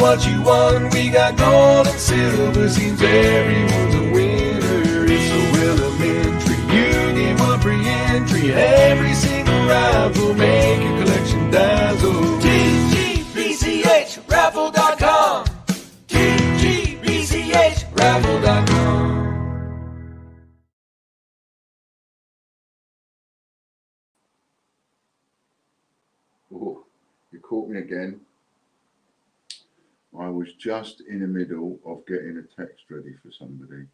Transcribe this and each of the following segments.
what you want. We got gold and silver, seems everyone's a winner. It's so elementary. You get one free entry. Every single raffle make your collection dazzle. TGBCHraffle.com. TGBCHraffle.com. Oh, you caught me again. I was just in the middle of getting a text ready for somebody.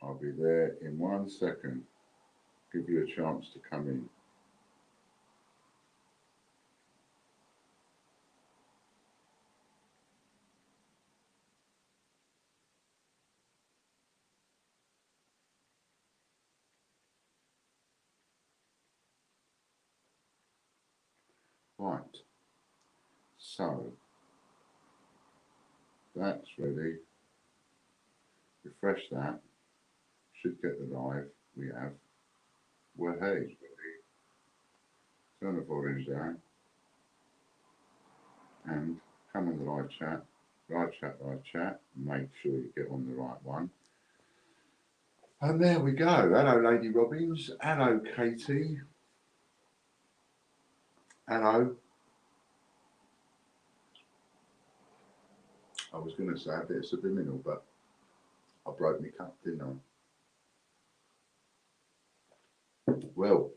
I'll be there in 1 second. Give you a chance to come in. Right. So that's ready. Refresh that. Should get the live. We have. Well, hey. Turn the volume down. And come on the live chat. Live chat. Make sure you get on the right one. And there we go. Hello, Lady Robbins. Hello, Katie. Hello. I was going to say a bit of subliminal, but I broke my cup, didn't I? Well,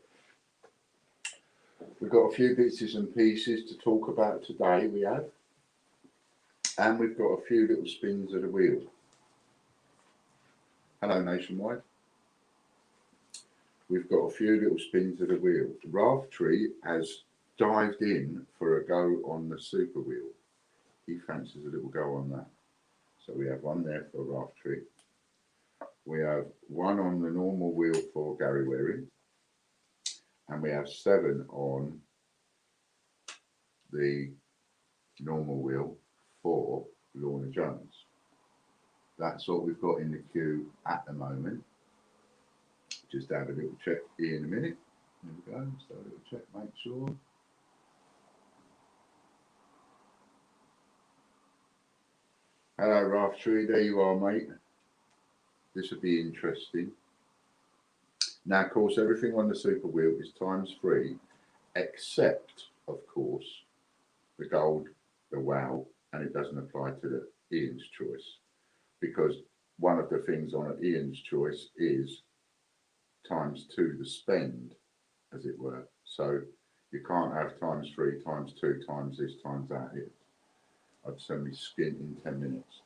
we've got a few bits and pieces to talk about today, we have. And we've got a few little spins of the wheel. Hello, Nationwide. We've got a few little spins of the wheel. Raftree has dived in for a go on the super wheel. He fancies a little go on that. So we have one there for Raftree. We have one on the normal wheel for Gary Waring. And we have 7 on the normal wheel for Lorna Jones. That's what we've got in the queue at the moment. Just have a little check here in a minute. There we go. So a little check, make sure. Hello, Raftree. There you are, mate. This will be interesting. Now, of course, everything on the super wheel is ×3, except, of course, the gold, the wow, and it doesn't apply to the Ian's choice, because one of the things on an Ian's choice is ×2 the spend, as it were. So you can't have ×3, ×2, times this, times that. I'd send me skin in 10 minutes.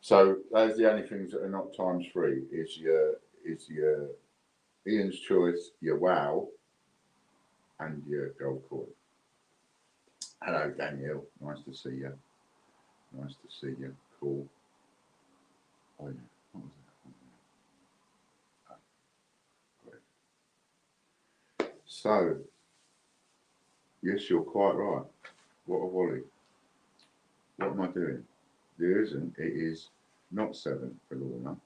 So those are the only things that are not ×3. Is your Ian's choice, your wow, and your gold coin. Hello, Danielle. Nice to see you. Nice to see you. Cool. Oh yeah. What was that? Oh, great. So, yes, you're quite right. What a wally. What am I doing? There isn't. It is not 7 for Lorna,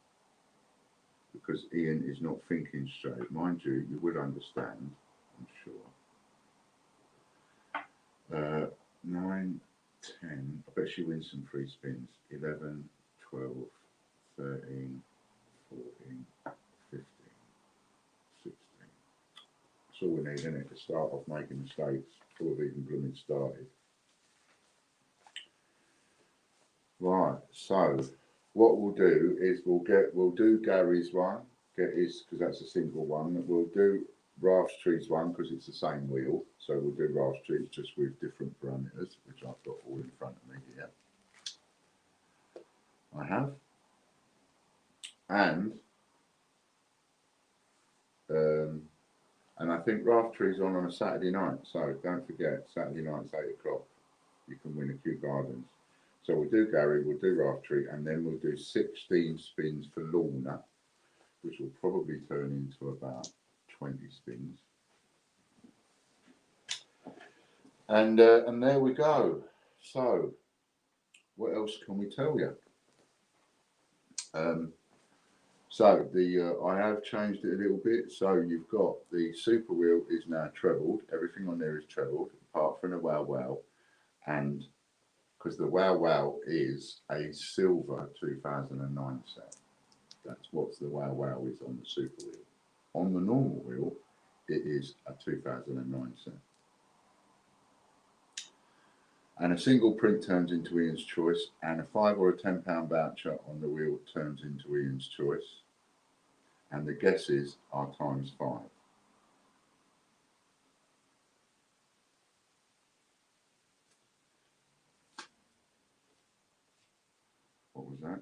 because Ian is not thinking straight. Mind you, you would understand, I'm sure. 9, 10. I bet she wins some free spins. 11, 12, 13, 14, 15, 16. That's all we need, isn't it, to start off making mistakes before we've even blooming started. Right, so what we'll do is we'll do Gary's one, get his, because that's a single one. We'll do Raftree's one because it's the same wheel. So we'll do Raftree's just with different parameters, which I've got all in front of me here. I have. And I think Raftree's on a Saturday night. So don't forget, Saturday night's 8 o'clock. You can win a Kew Gardens. So we'll do Gary, we'll do Raftree, and then we'll do 16 spins for Lorna. which will probably turn into about 20 spins. And there we go. So, what else can we tell you? So I have changed it a little bit. So you've got the super wheel is now trebled. Everything on there is trebled, apart from the Wow Wow, and because the Wow Wow is a silver 2009 set. That's what the Wow Wow is on the super wheel. On the normal wheel, it is a 2009 set. And a single print turns into Ian's choice, and a £5 or a £10 voucher on the wheel turns into Ian's choice. And the guesses are ×5. What was that?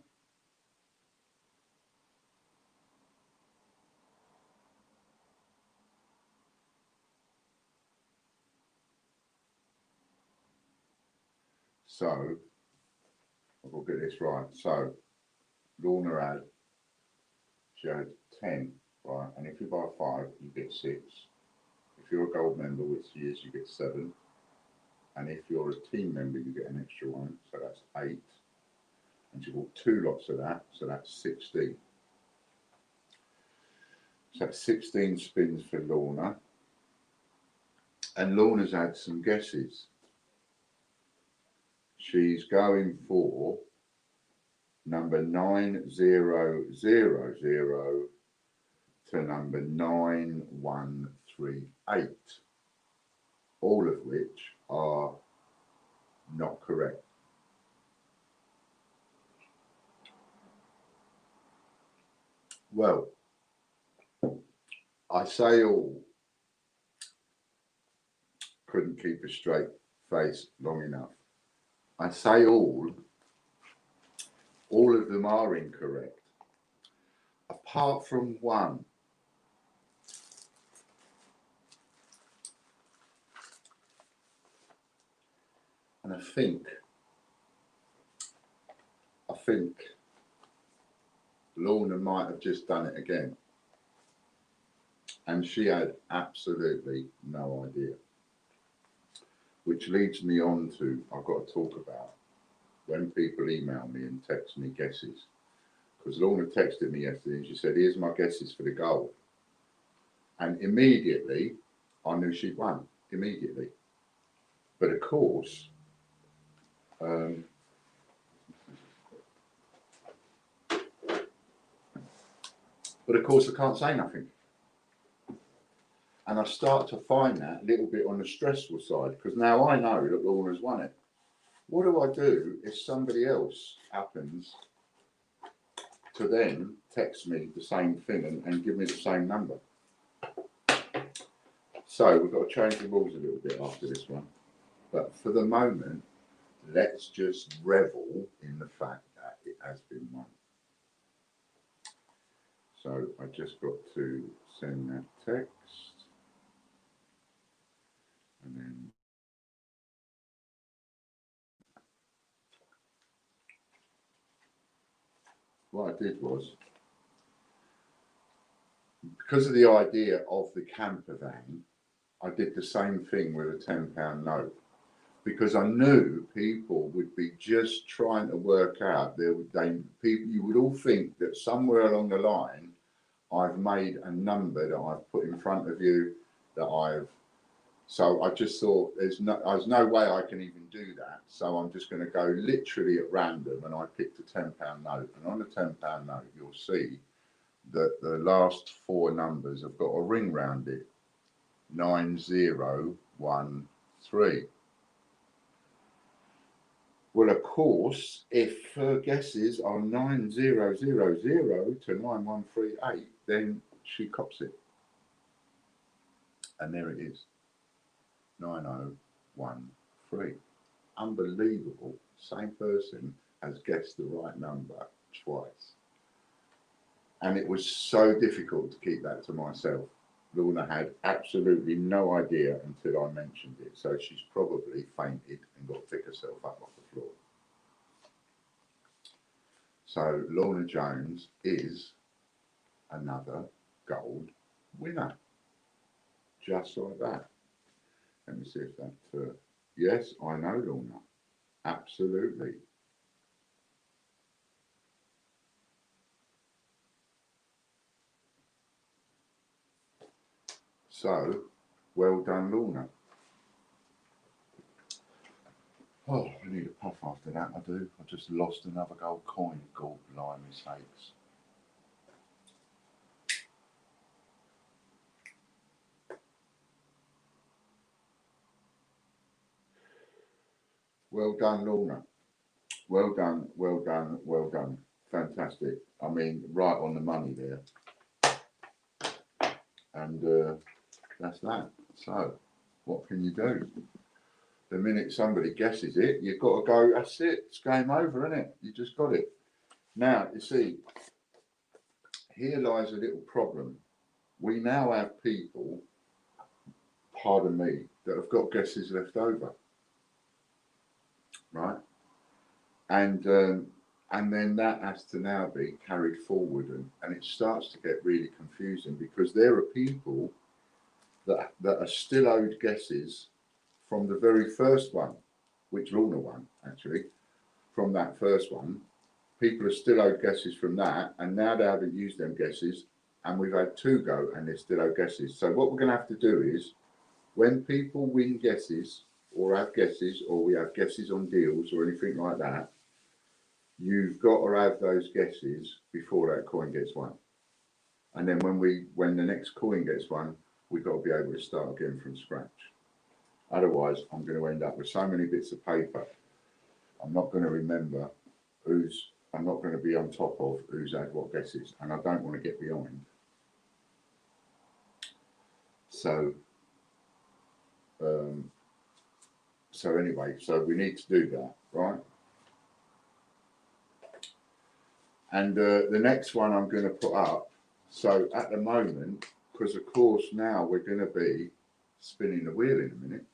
So, I've got to get this right. So, Lorna she had 10, right? And if you buy 5, you get 6. If you're a gold member, which she is, you get 7. And if you're a team member, you get an extra 1, so that's 8. And she bought 2 lots of that, so that's 16. So that's 16 spins for Lorna. And Lorna's had some guesses. She's going for number 9000 to number 9138, all of which are not correct. Well, I say all. Couldn't keep a straight face long enough. I say all of them are incorrect, apart from one. And I think Lorna might have just done it again. And she had absolutely no idea. Which leads me on to, I've got to talk about when people email me and text me guesses. Because Lorna texted me yesterday and she said, here's my guesses for the gold. And immediately, I knew she'd won. Immediately. But of course, I can't say nothing. And I start to find that a little bit on the stressful side, because now I know that Lorna's won it. What do I do if somebody else happens to then text me the same thing and give me the same number? So we've got to change the rules a little bit after this one. But for the moment, let's just revel in the fact that it has been won. So I just got to send that text. And then what I did was, because of the idea of the camper van, I did the same thing with a £10 note, because I knew people would be just trying to work out, you would all think that somewhere along the line, I've made a number that I've put in front of you, so I just thought there's no way I can even do that. So I'm just going to go literally at random, and I picked a £10 note. And on the £10 note, you'll see that the last 4 numbers have got a ring round it, 9013. Well, of course, if her guesses are 9000 to 9138, then she cops it. And there it is, 9013. Unbelievable. Same person has guessed the right number twice. And it was so difficult to keep that to myself. Lorna had absolutely no idea until I mentioned it. So she's probably fainted and got to pick herself up off the floor. So Lorna Jones is another gold winner. Just like that. Let me see if that, yes, I know, Lorna. Absolutely. So, well done, Lorna. Oh, I need a puff after that, I do. I just lost another gold coin. God, blimey sakes. Well done, Lorna. Well done, well done, well done. Fantastic. I mean, right on the money there. And that's that. So, what can you do? The minute somebody guesses it, you've got to go, that's it. It's game over, isn't it? You just got it. Now, you see, here lies a little problem. We now have people, pardon me, that have got guesses left over. Right? And then that has to now be carried forward, and it starts to get really confusing because there are people that are still owed guesses from the very first one, which Lorna won actually. From that first one, people are still owed guesses from that, and now they haven't used them guesses, and we've had two go, and they're still owed guesses. So what we're going to have to do is, when people win guesses or have guesses, or we have guesses on deals or anything like that, you've got to have those guesses before that coin gets won. And then when the next coin gets won, we've got to be able to start again from scratch. Otherwise, I'm going to end up with so many bits of paper. I'm not going to remember I'm not going to be on top of who's had what guesses, and I don't want to get behind. So, anyway, so we need to do that, right? And the next one I'm going to put up. So at the moment, because of course now we're going to be spinning the wheel in a minute,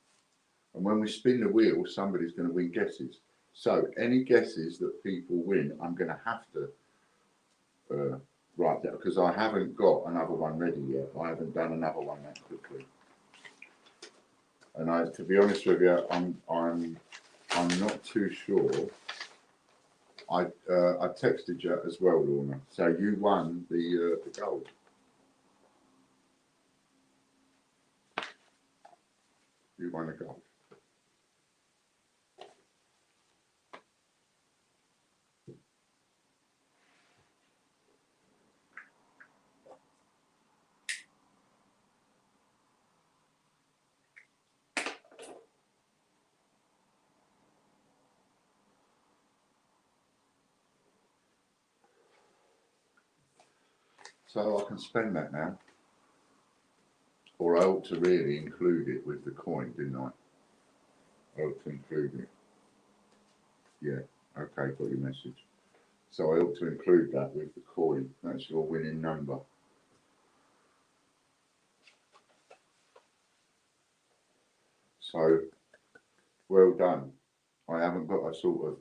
and when we spin the wheel, somebody's going to win guesses. So any guesses that people win, I'm going to have to write that, because I haven't got another one ready yet. I haven't done another one that quickly. And to be honest with you, I'm not too sure. I texted you as well, Lorna. So you won the gold. You won the gold. So I can spend that now. Or I ought to really include it with the coin, didn't I? I ought to include it. Yeah, okay, got your message. So I ought to include that with the coin. That's your winning number. So, well done. I haven't got a sort of...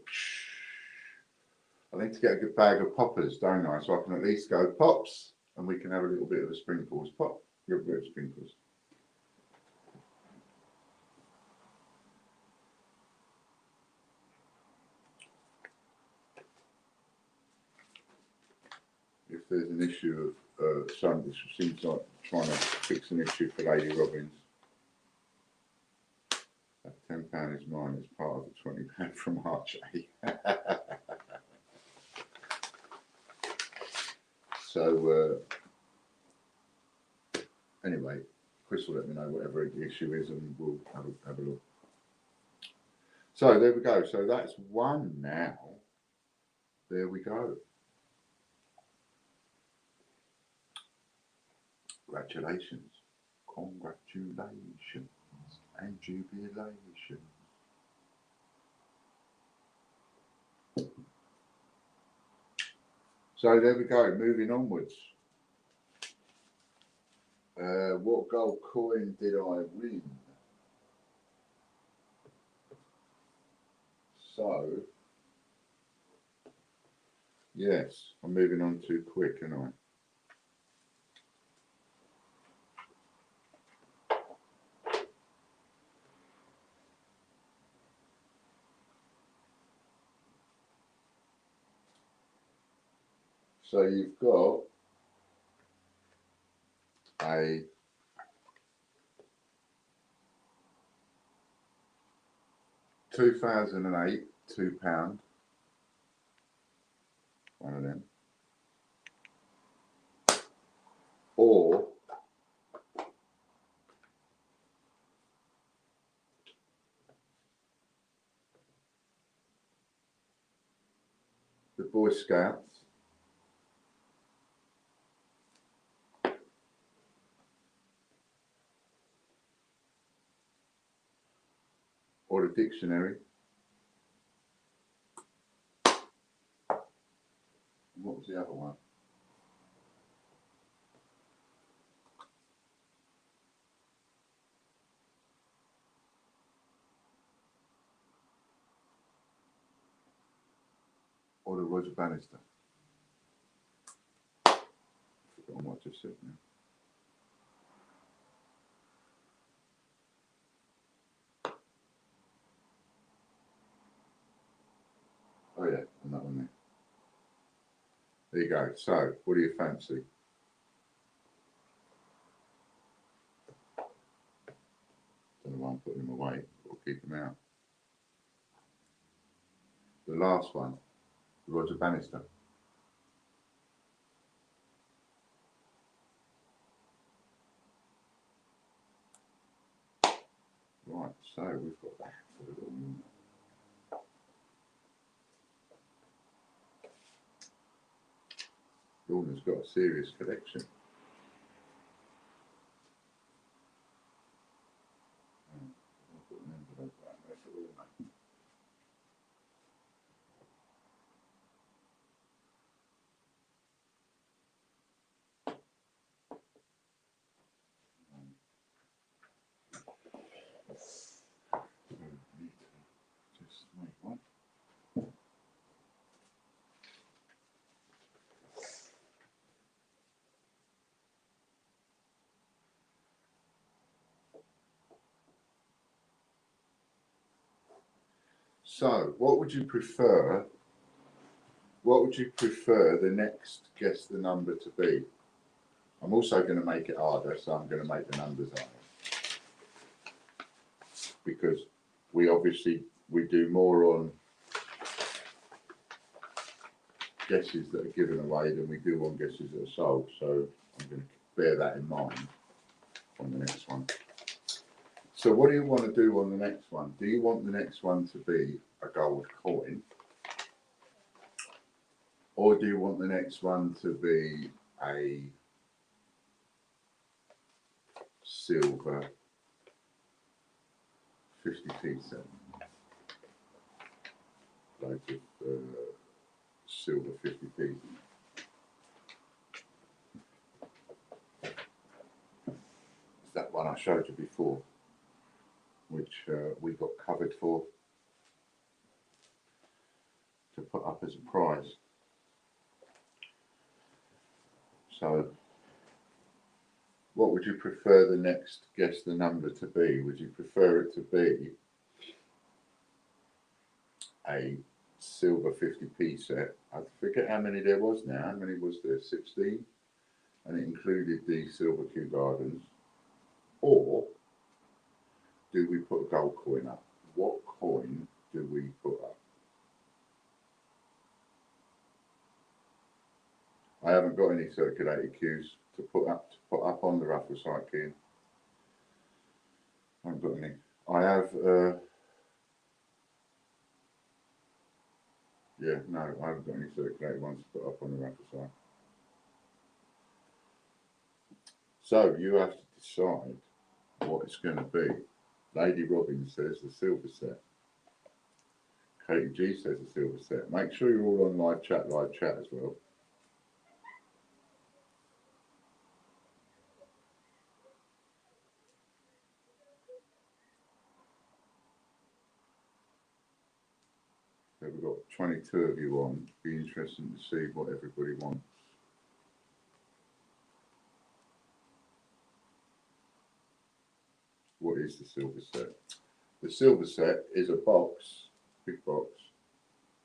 I need to get a good bag of poppers, don't I? So I can at least go pops, and we can have a little bit of a sprinkles. Pop, a little bit of sprinkles. If there's an issue of this seems like trying to fix an issue for Lady Robbins. That £10 is mine as part of the £20 from Archie. So anyway, Chris will let me know whatever the issue is, and we'll have a look. So there we go. So that's one now. There we go. Congratulations. Congratulations and jubilation. So there we go, moving onwards. What gold coin did I win? So, yes, I'm moving on too quick, aren't I? So you've got a 2008 £2, one of them, or the Boy Scouts, or the dictionary. What was the other one? Or the Roger Bannister. I've forgotten what I just said now. Oh yeah, and that one there. There you go. So, what do you fancy? Don't know why I'm putting them away, but we'll keep them out. The last one, Roger Bannister. Right, so we've got that for the little minute. Lorna's got a serious collection. I'll put an envelope right there for Lorna. So we need to just make one. So, what would you prefer? What would you prefer the next guess the number to be? I'm also going to make it harder, so I'm going to make the numbers harder. Because we do more on guesses that are given away than we do on guesses that are sold. So I'm going to bear that in mind on the next one. So what do you want to do on the next one? Do you want the next one to be a gold coin? Or do you want the next one to be a silver 50p set? Like silver 50p. It's that one I showed you before, which we got covered for to put up as a prize. So, what would you prefer the next guess the number to be? Would you prefer it to be a silver 50p set? I forget how many there was now. How many was there? 16? And it included the silver Kew Gardens. Or do we put a gold coin up? What coin do we put up? I haven't got any circulated cues to put up on the Raffle site, Kean. I haven't got any. I have yeah, no, I haven't got any circulated ones to put up on the Raffle site. So you have to decide what it's going to be. Lady Robin says the silver set. Katie G says the silver set. Make sure you're all on live chat as well. So we've got 22 of you on. Be interesting to see what everybody wants. What is the silver set? The silver set is a box, big box,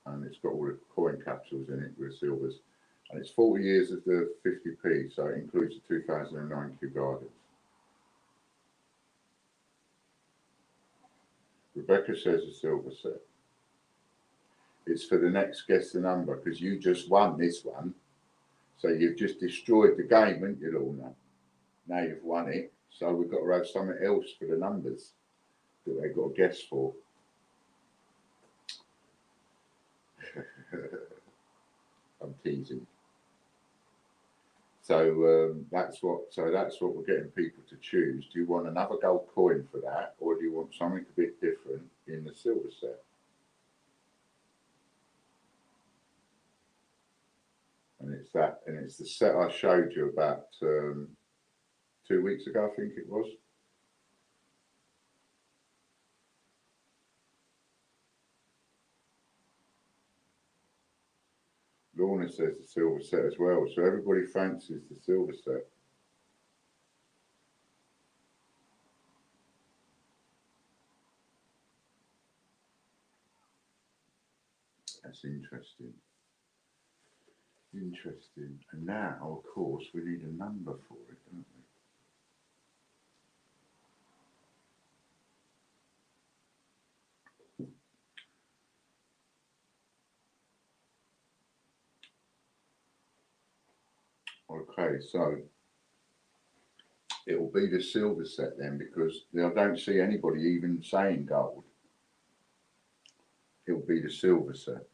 and it's got all the coin capsules in it with silvers. And it's 40 years of the 50p, so it includes the 2009 Kew Gardens. Rebecca says a silver set. It's for the next guess the number, because you just won this one. So you've just destroyed the game, haven't you, Lorna? Now you've won it. So we've got to have something else for the numbers that they've got to guess for. I'm teasing. So that's what we're getting people to choose. Do you want another gold coin for that, or do you want something a bit different in the silver set? And it's that, and it's the set I showed you about 2 weeks ago, I think it was. Lorna says the silver set as well, so everybody fancies the silver set. That's interesting. Interesting. And now, of course, we need a number for it, don't we? Okay, so it will be the silver set then, because I don't see anybody even saying gold. It will be the silver set.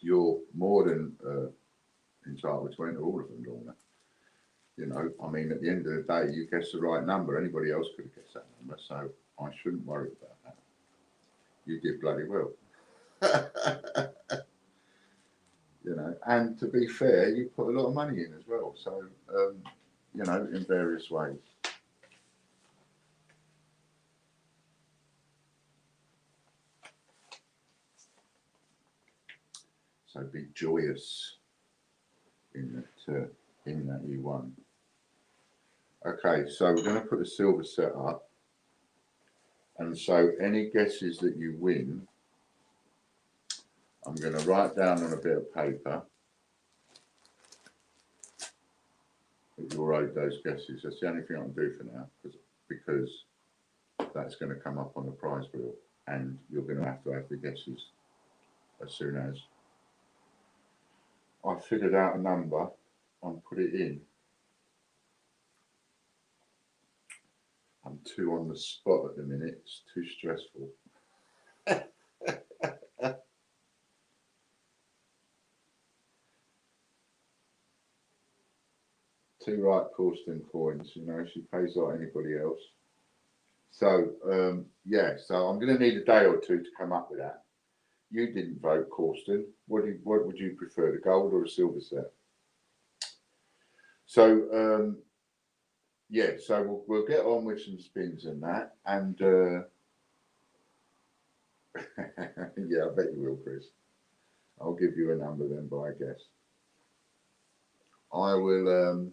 You're more than entitled to enter all of them, Lorna. You know, I mean, at the end of the day, you guessed the right number. Anybody else could have guessed that number, so I shouldn't worry about that. You did bloody well. You know, and to be fair, you put a lot of money in as well. So, you know, in various ways. So be joyous in that you won. Okay, so we're going to put the silver set up, and so any guesses that you win, I'm going to write down on a bit of paper that you'll write those guesses. That's the only thing I can do for now, because that's going to come up on the prize wheel, and you're going to have the guesses as soon as I figured out a number and put it in. I'm too on the spot at the minute. It's too stressful. Two right Corsten coins, you know, she pays like anybody else. So, yeah, so I'm going to need a day or two to come up with that. You didn't vote, Corsten. What would you prefer, the gold or a silver set? So, yeah, so we'll get on with some spins and that. And, yeah, I bet you will, Chris. I'll give you a number then, by guess. I will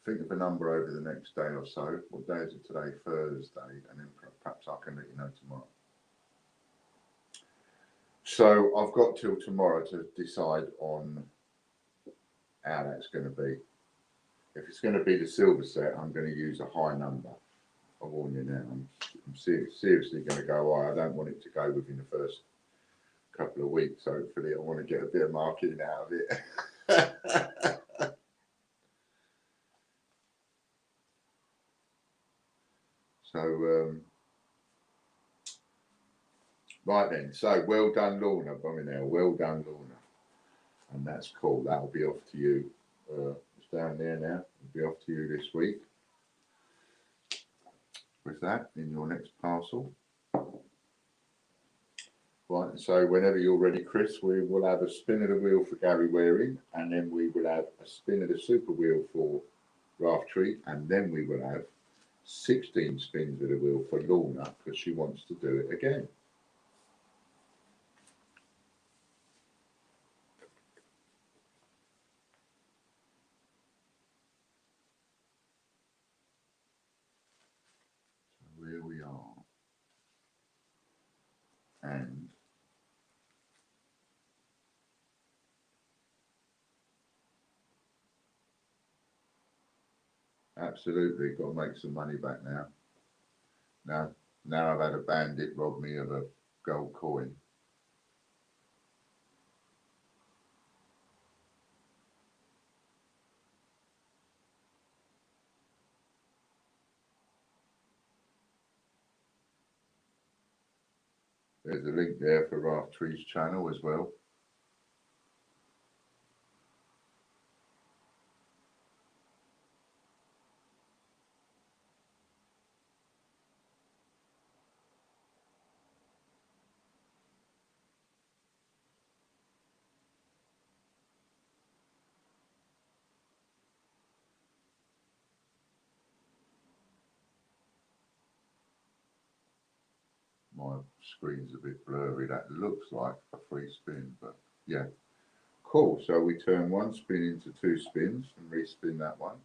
think of a number over the next day or so. What day is it today? Thursday, and then perhaps I can let you know tomorrow. So I've got till tomorrow to decide on how that's going to be. If it's going to be the silver set, I'm going to use a high number. I warn you now. I'm seriously going to go high. I don't want it to go within the first couple of weeks. Hopefully, I want to get a bit of marketing out of it. So, right then. So, well done, Lorna. Brummie, well done, Lorna. And that's cool. That'll be off to you. It's down there now. It'll be off to you this week. With that in your next parcel. Right, so whenever you're ready, Chris, we will have a spin of the wheel for Gary Waring, and then we will have a spin of the super wheel for Ralph Treat, and then we will have 16 spins of the wheel for Lorna, because she wants to do it again. So here we are. Absolutely, got to make some money back now. Now I've had a bandit rob me of a gold coin. There's a link there for Raftree's channel as well. My screen's a bit blurry. That looks like a free spin, but yeah. Cool. So we turn one spin into two spins and respin that one.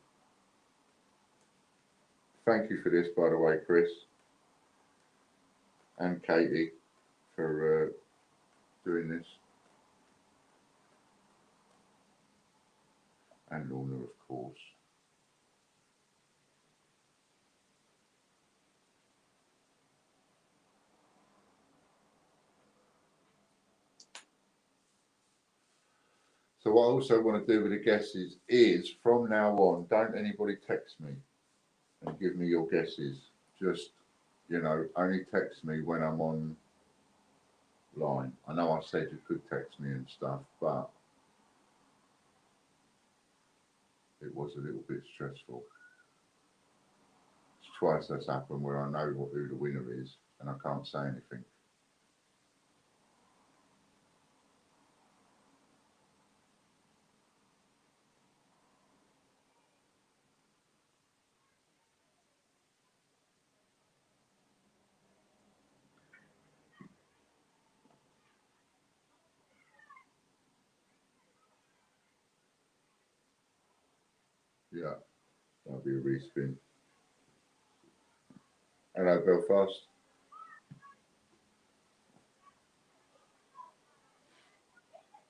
Thank you for this, by the way, Chris and Katie, for doing this. And Lorna, of course. So what I also want to do with the guesses is, from now on, don't anybody text me and give me your guesses. Just, you know, only text me when I'm on line. I know I said you could text me and stuff, but it was a little bit stressful. It's twice that's happened where I know who the winner is and I can't say anything. Yeah, that'll be a respin. Hello, Belfast.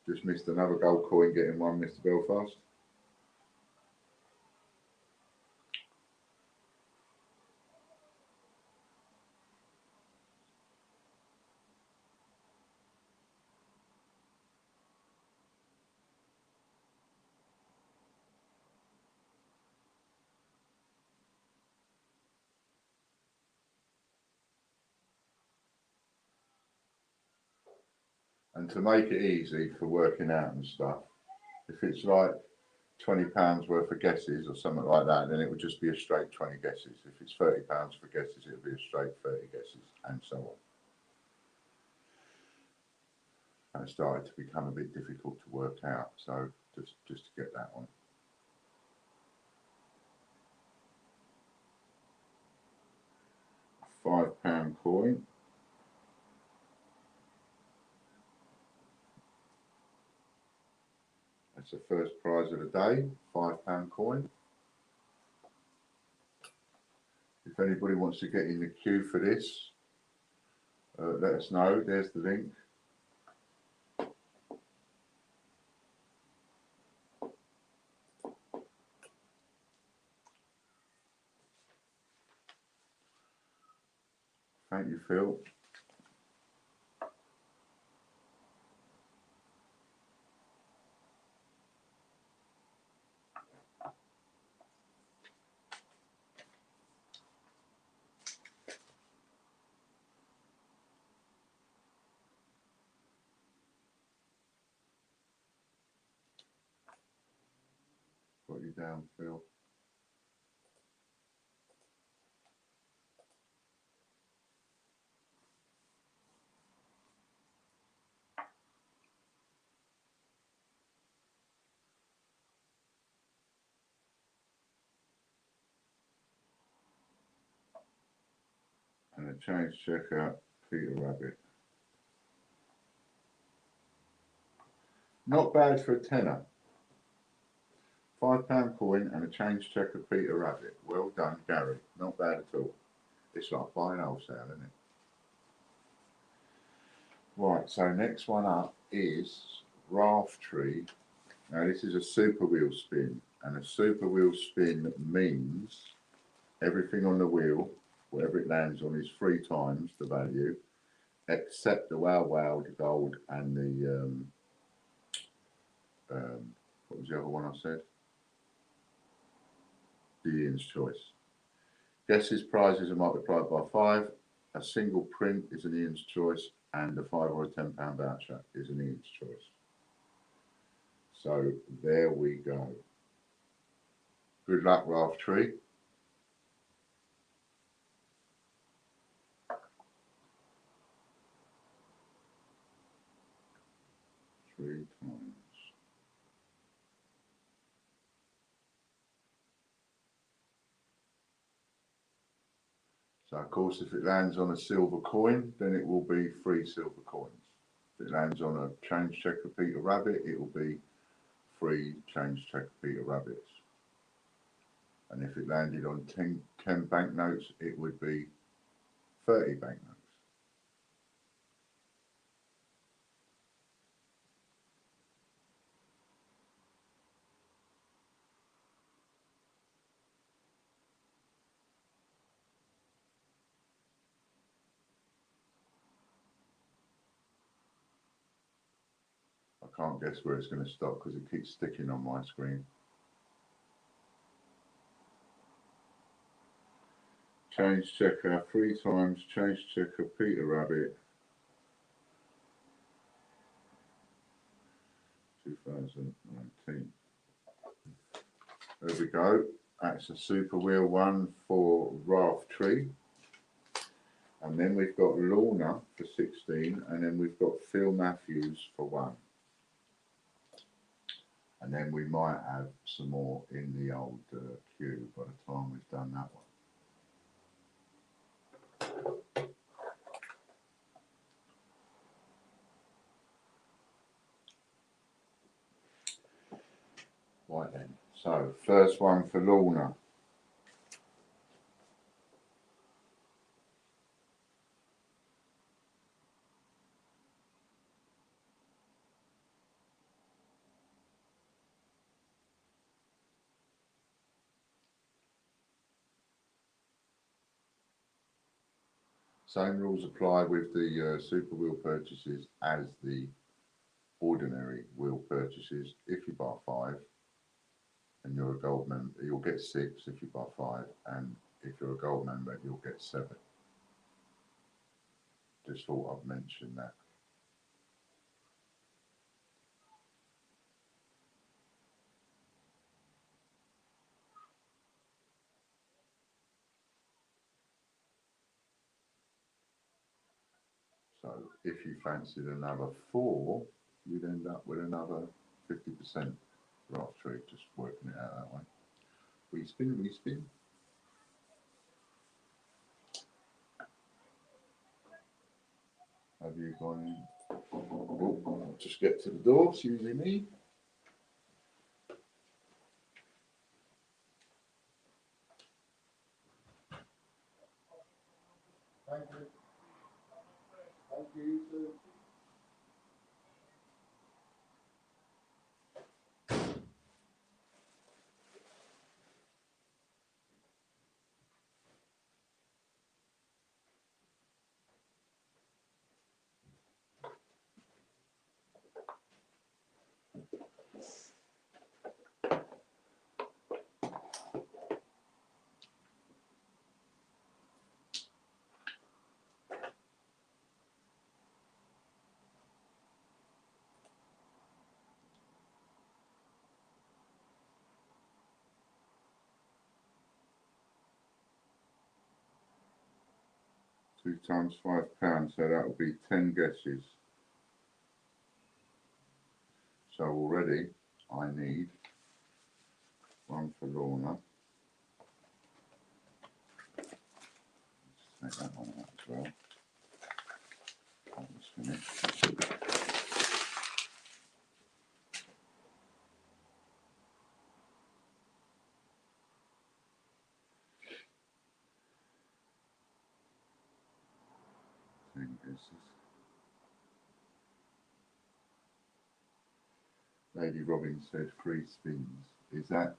Just missed another gold coin getting one, Mr. Belfast. And to make it easy for working out and stuff, if it's like £20 worth of guesses or something like that, then it would just be a straight 20 guesses. If it's £30 for guesses, it would be a straight 30 guesses, and so on. And it started to become a bit difficult to work out, so just to get that one. £5 coin. That's the first prize of the day, £5 coin. If anybody wants to get in the queue for this, let us know. There's the link. Thank you, Phil. Got you down, Phil. And a change checkout, Peter Rabbit. Not bad for a tenner. £5 coin and a change checker, Peter Rabbit. Well done, Gary. Not bad at all. It's like buying wholesale, isn't it? Right, so next one up is Raftree Now this is a super wheel spin, and a super wheel spin means everything on the wheel, whatever it lands on, is 3 times the value, except the wow wow, the gold, and the what was the other one I said? The Ian's Choice. Guesses prizes are multiplied by 5. A single print is an Ian's Choice, and a £5 or a £10 voucher is an Ian's Choice. So there we go. Good luck, Ralph Tree. Three times. So of course, if it lands on a silver coin, then it will be 3 silver coins. If it lands on a change checker Peter Rabbit, it will be 3 change checker Peter Rabbits. And if it landed on 10 banknotes, it would be 30 banknotes. I can't guess where it's going to stop because it keeps sticking on my screen. Change checker 3 times, change checker Peter Rabbit. 2019. There we go. That's a super wheel one for Ralph Tree. And then we've got Lorna for 16, and then we've got Phil Matthews for 1. And then we might have some more in the old queue by the time we've done that one. Right then, so first one for Lorna. Same rules apply with the super wheel purchases as the ordinary wheel purchases. If you buy 5 and you're a gold member, you'll get 6 if you buy 5, and if you're a gold member, you'll get 7. Just thought I'd mention that. So if you fancied another 4, you'd end up with another 50% Ralph Tree, just working it out that way. Respin, respin. Have you gone in? Oh, I'll just get to the door, it's usually me. Thank you. Thank you, sir. Two times £5, so that will be 10 guesses. So already I need 1 for Lorna. Let's take that one out as well. That was finished. Guesses. Lady Robin said free spins. Is that,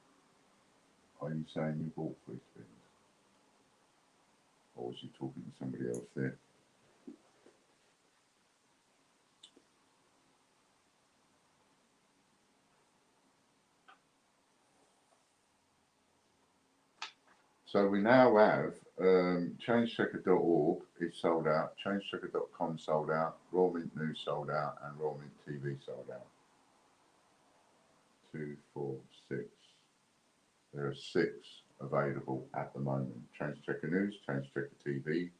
are you saying you bought free spins? Or was you talking to somebody else there? So we now have changechecker.org is sold out, changechecker.com sold out, Raw Mint News sold out, and Raw Mint TV sold out. 2, 4, 6. There are 6 available at the moment. Change Checker News, Change Checker TV.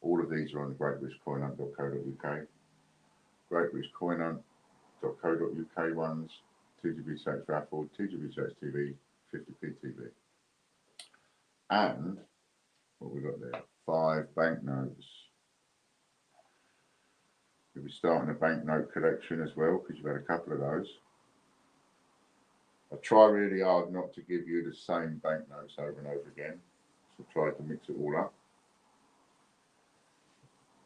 All of these are on the greatbritish.co.uk. greatbritish.co.uk ones, 2GB Search Raffle, 2GB Search TV, 50p TV. And what we got there? 5 banknotes. We'll be starting a banknote collection as well because you've had a couple of those. I try really hard not to give you the same banknotes over and over again, so try to mix it all up.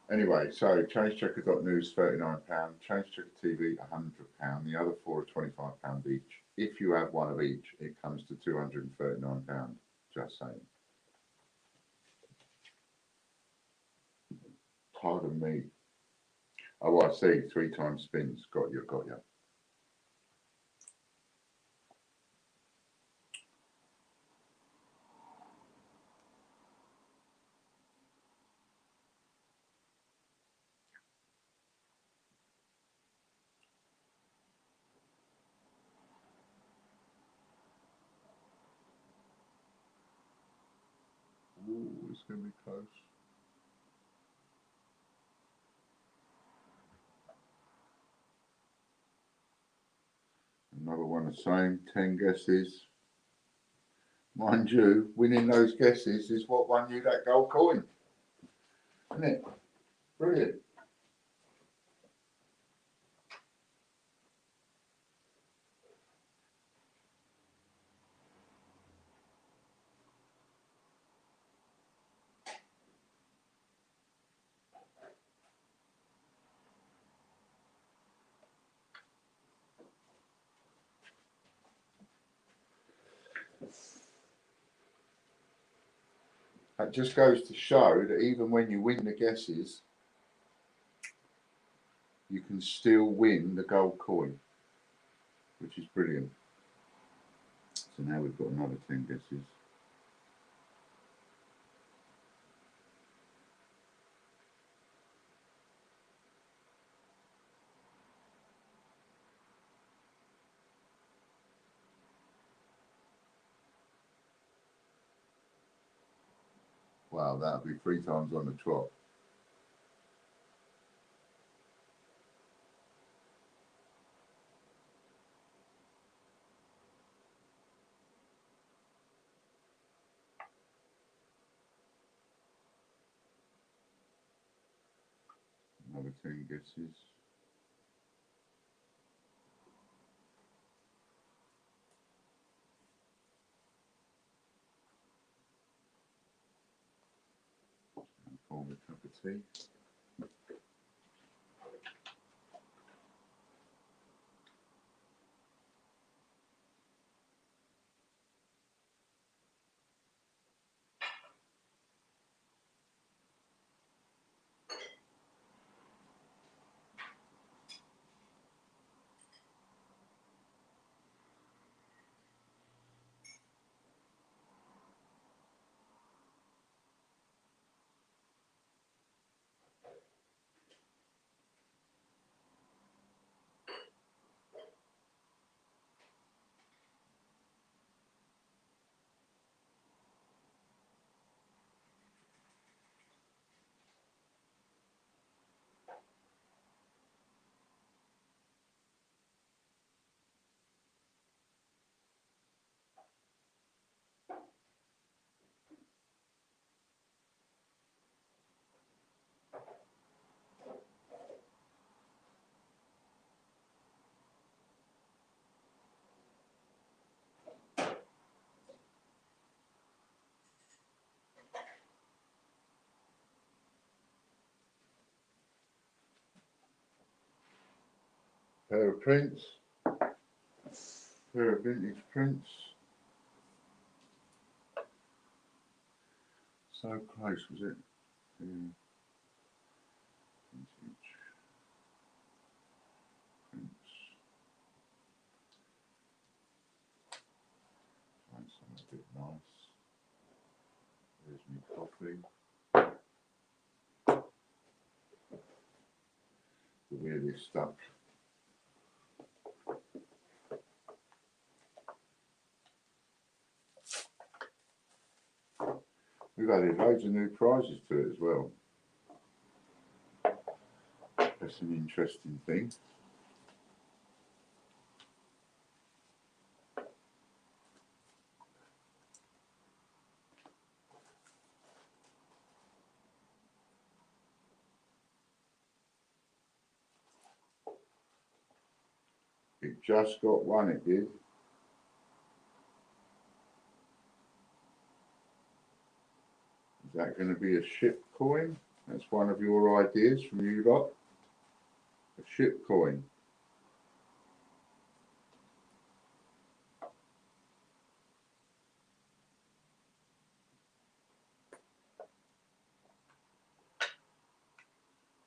Anyway, so changechecker.news £39, changechecker TV £100. The other 4 are £25 each. If you have one of each, it comes to £239. Just saying. Pardon me. Oh, I see. 3 times spins. Got you, got you. Ooh, it's going to be close. Another one the same, 10 guesses. Mind you, winning those guesses is what won you that gold coin. Isn't it? Brilliant. That just goes to show that even when you win the guesses, you can still win the gold coin, which is brilliant. So now we've got another 10 guesses. Wow, that'll be 3 times on the trot. Another 10 guesses. Pour me a cup of tea. Pair of prints. Pair of vintage prints. So close, was it? Yeah. Vintage prints. Find something a bit nice. There's my coffee. The weirdest stuff. We've added loads of new prizes to it as well. That's an interesting thing. It just got one, it did. Is that going to be a ship coin? That's one of your ideas from you lot. A ship coin.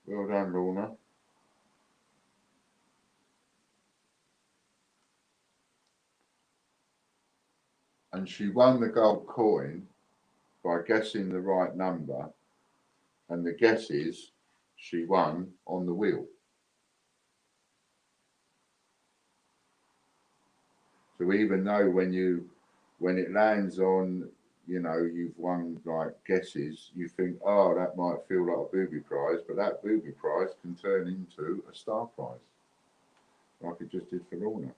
Well done, Lorna. And she won the gold coin by guessing the right number, and the guesses she won on the wheel. So even though when it lands on, you know, you've won like guesses, you think, oh, that might feel like a booby prize, but that booby prize can turn into a star prize, like it just did for Lorna.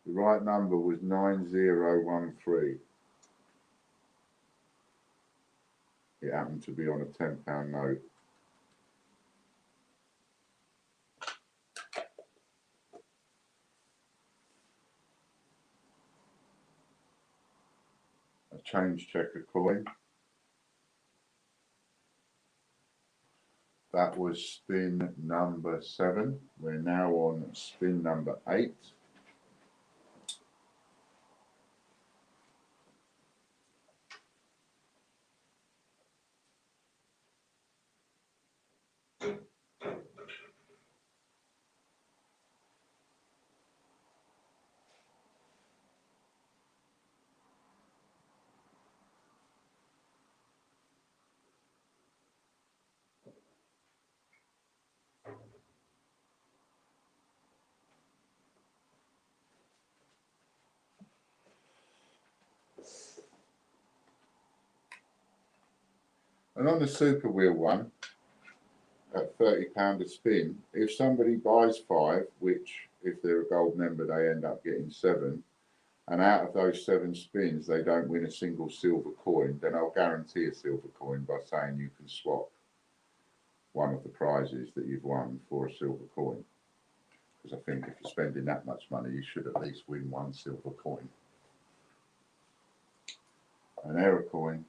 The right number was 9013. It happened to be on a £10 note. A change checker coin. That was spin number 7. We're now on spin number 8. And on the super wheel one, at £30 a spin, if somebody buys 5, which if they're a gold member they end up getting 7, and out of those 7 spins they don't win a single silver coin, then I'll guarantee a silver coin by saying you can swap one of the prizes that you've won for a silver coin. Because I think if you're spending that much money, you should at least win 1 silver coin. An error coin.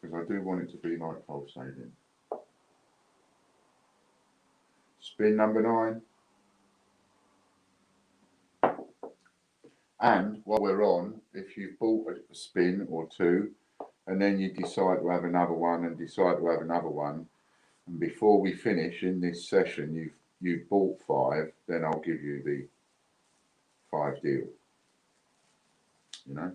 Because I do want it to be like pulsating. Spin number 9. And while we're on, if you've bought a spin or 2, and then you decide to have another one and decide to have another one, and before we finish in this session, you've bought 5, then I'll give you the 5 deal. You know.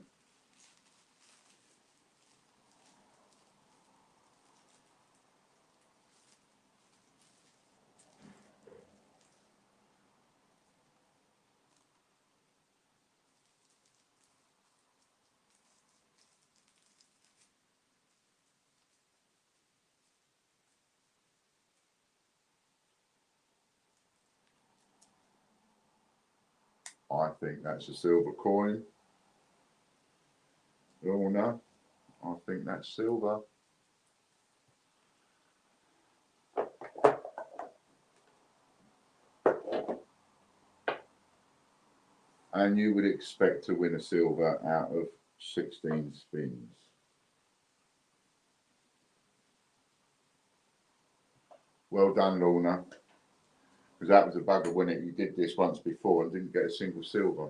I think that's a silver coin. Oh no, I think that's silver. And you would expect to win a silver out of 16 spins. Well done, Lorna. Because that was a bugger, wasn't it? You did this once before and didn't get a single silver.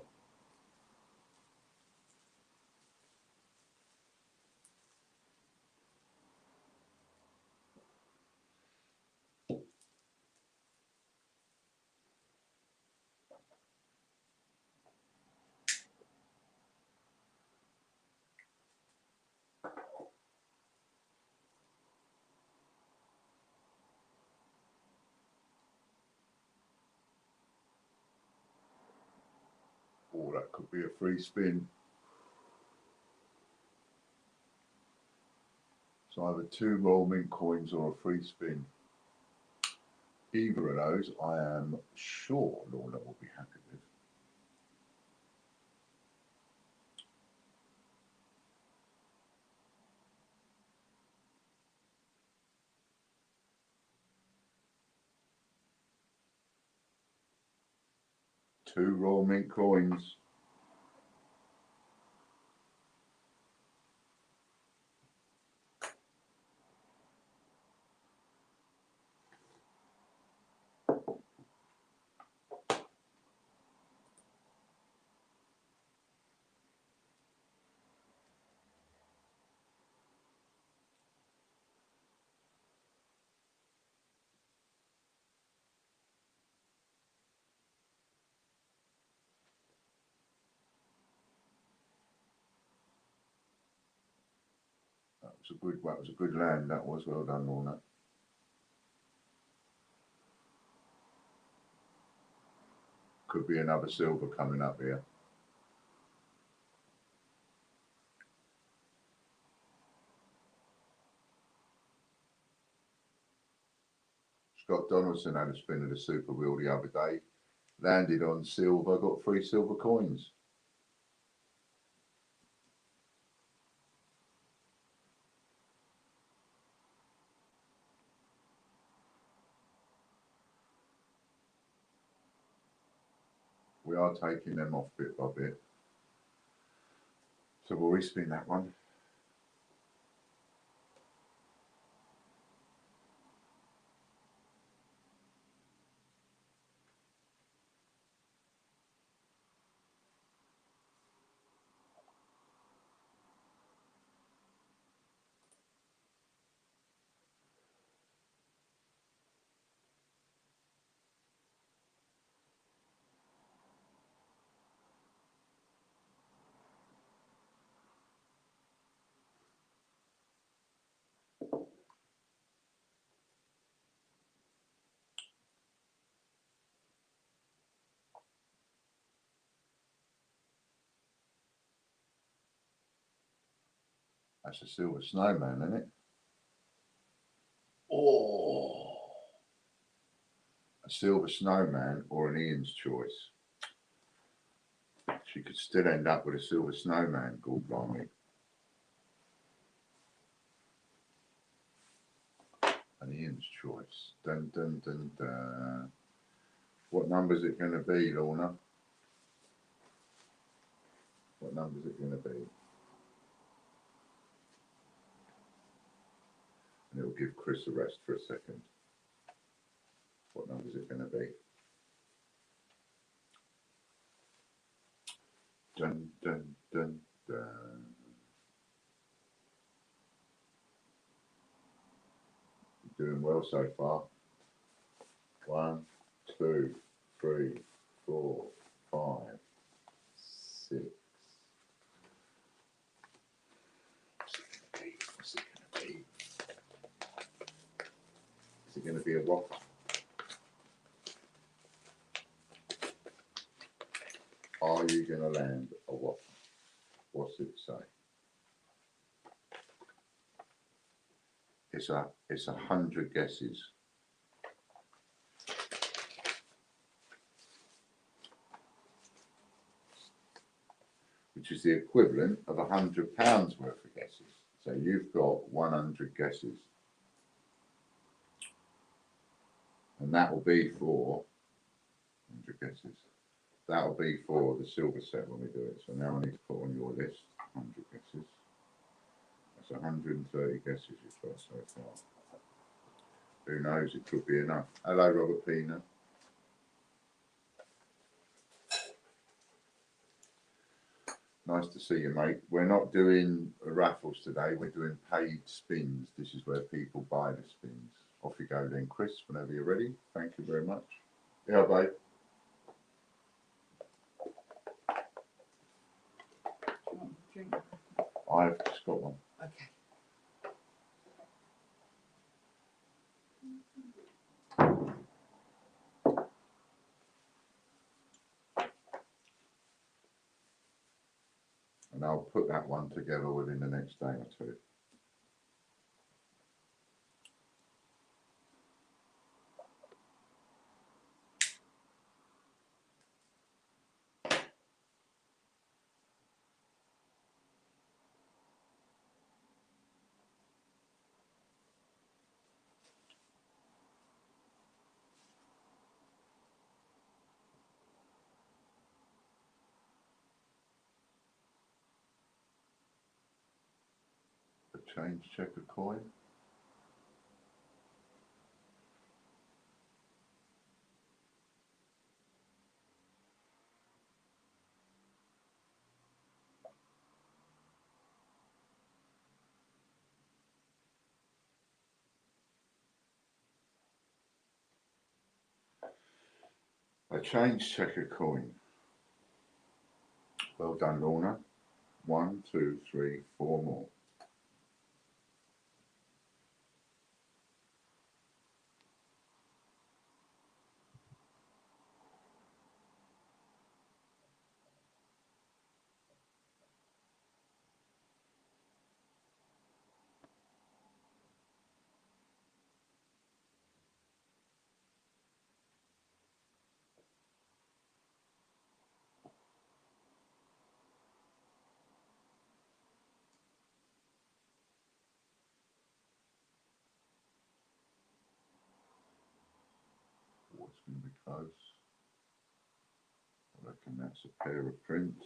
Oh, that could be a free spin. It's either 2 Royal Mint coins or a free spin. Either of those, I am sure Lorna will be happy with. Two Royal Mint coins. That was a good land. That was well done, Lorna. Could be another silver coming up here. Scott Donaldson had a spin of the super wheel the other day. Landed on silver, got 3 silver coins. We are taking them off bit by bit. So we'll respin that one. That's a silver snowman, isn't it? Oh, a silver snowman or an Ian's choice. She could still end up with a silver snowman, good blimey. An Ian's choice. Dun dun dun dun. What number is it going to be, Lorna? What number is it going to be? And it'll give Chris a rest for a second. What number is it going to be? Dun dun dun dun. You're doing well so far. 1, 2, 3, 4, 5, 6. What's it going to be? Is it going to be a whopper? Are you going to land a whopper? What's it say? It's 100 guesses. Which is the equivalent of £100 worth of guesses. So you've got 100 guesses. And that will be for 100 guesses. That will be for the silver set when we do it. So now I need to put on your list 100 130 guesses you've got so far. Who knows, it could be enough. Hello, Robert Pina. Nice to see you, mate. We're not doing raffles today. We're doing paid spins. This is where people buy the spins. Off you go then, Chris, whenever you're ready. Thank you very much. Yeah, babe. Do you want a drink? I've just got one. Okay. And I'll put that one together within the next day or two. A change checker coin. A change checker coin. Well done, Lorna. 1, 2, 3, 4 more. Oh, it's going to be close. I reckon that's a pair of prints.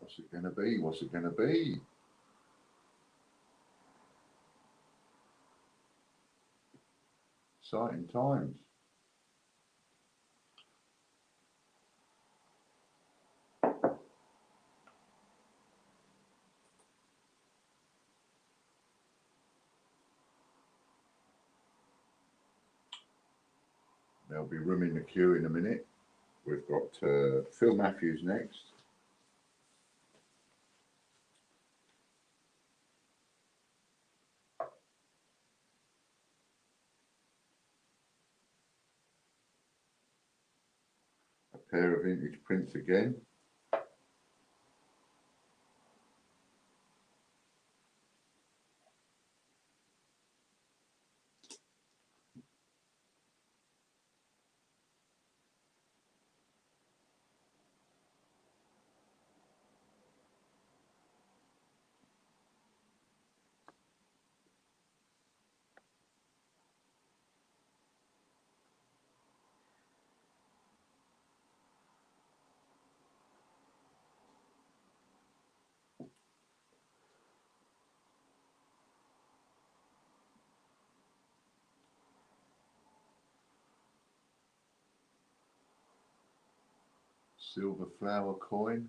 What's it going to be? What's it going to be? Exciting times. There'll be room in the queue in a minute. We've got Phil Matthews next. A pair of vintage prints again. Silver flower coin.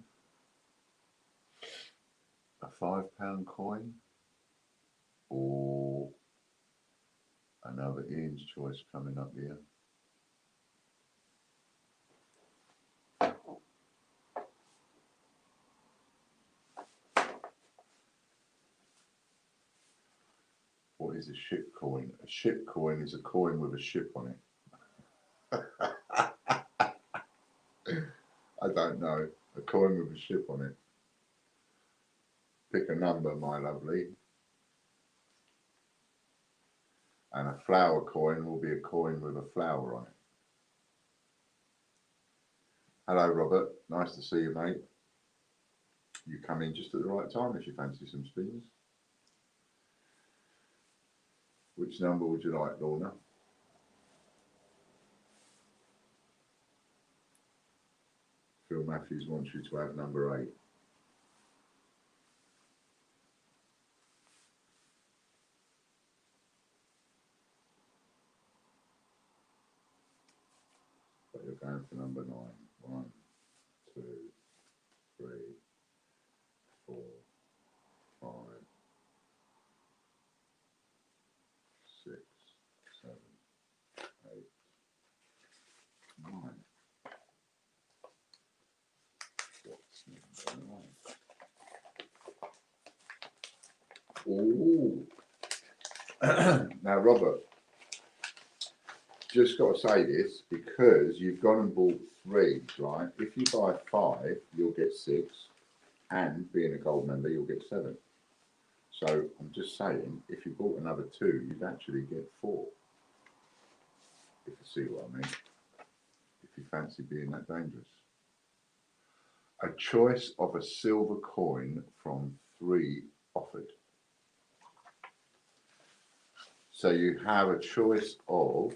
A £5 coin. Or another Ian's choice coming up here. What is a ship coin? A ship coin is a coin with a ship on it. I don't know. A coin with a ship on it. Pick a number, my lovely. And a flower coin will be a coin with a flower on it. Hello, Robert. Nice to see you, mate. You come in just at the right time if you fancy some spins. Which number would you like, Lorna? Phil Matthews wants you to have number 8. But you're going for number 9. 1, 2, 3, 4, 5, 6, 7, 8, 9. What's number 9? Ooh. Now, Robert, just got to say this because you've gone and bought 3, right? If you buy 5, you'll get 6, and being a gold member, you'll get 7. So I'm just saying, if you bought another 2, you'd actually get 4. If you see what I mean. If you fancy being that dangerous. A choice of a silver coin from 3 offered. So you have a choice of,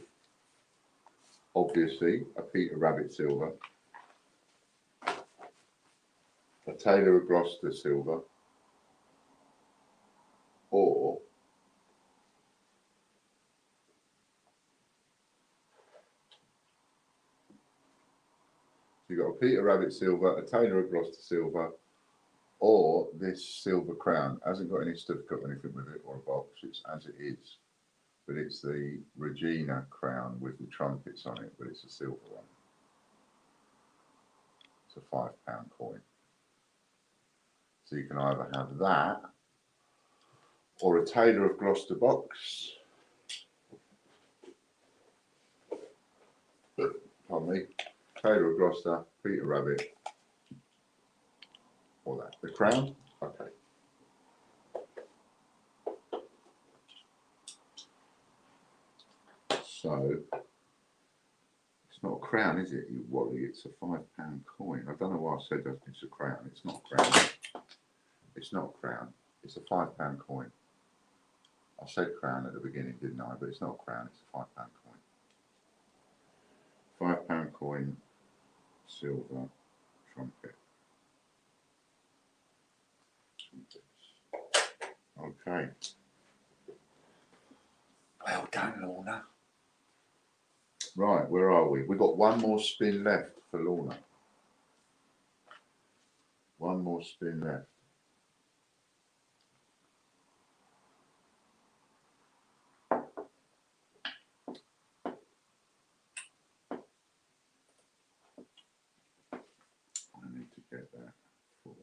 obviously, a Peter Rabbit silver, a Taylor of Gloucester silver, or you've got a Peter Rabbit silver, a Taylor of Gloucester silver, or this silver crown. Hasn't got any certificate or anything with it, or a box, it's as it is. But it's the Regina crown with the trumpets on it, but it's a silver one. It's a £5 coin. So you can either have that, or a Taylor of Gloucester box. Pardon me. Taylor of Gloucester, Peter Rabbit, or that. The crown? Okay. So, it's not a crown, is it, you Wally? It's a £5 coin. I don't know why I said that it's a crown. It's not a crown. It's not a crown. It's a £5 coin. I said crown at the beginning, didn't I? But it's not a crown. It's a £5 coin. £5 coin, silver, trumpet. Okay. Well done, Lorna. Right, where are we? We've got one more spin left for Lorna. One more spin left. I need to get that for...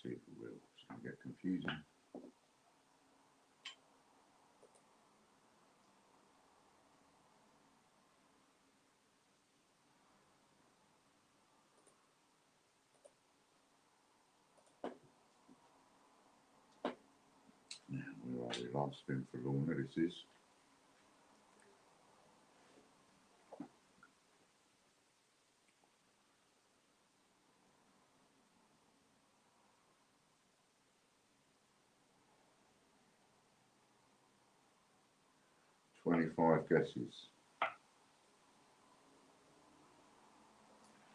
See if we will. It's going to get confusing. Now, where are we? Last spin for Lorna, this is. $25 guesses.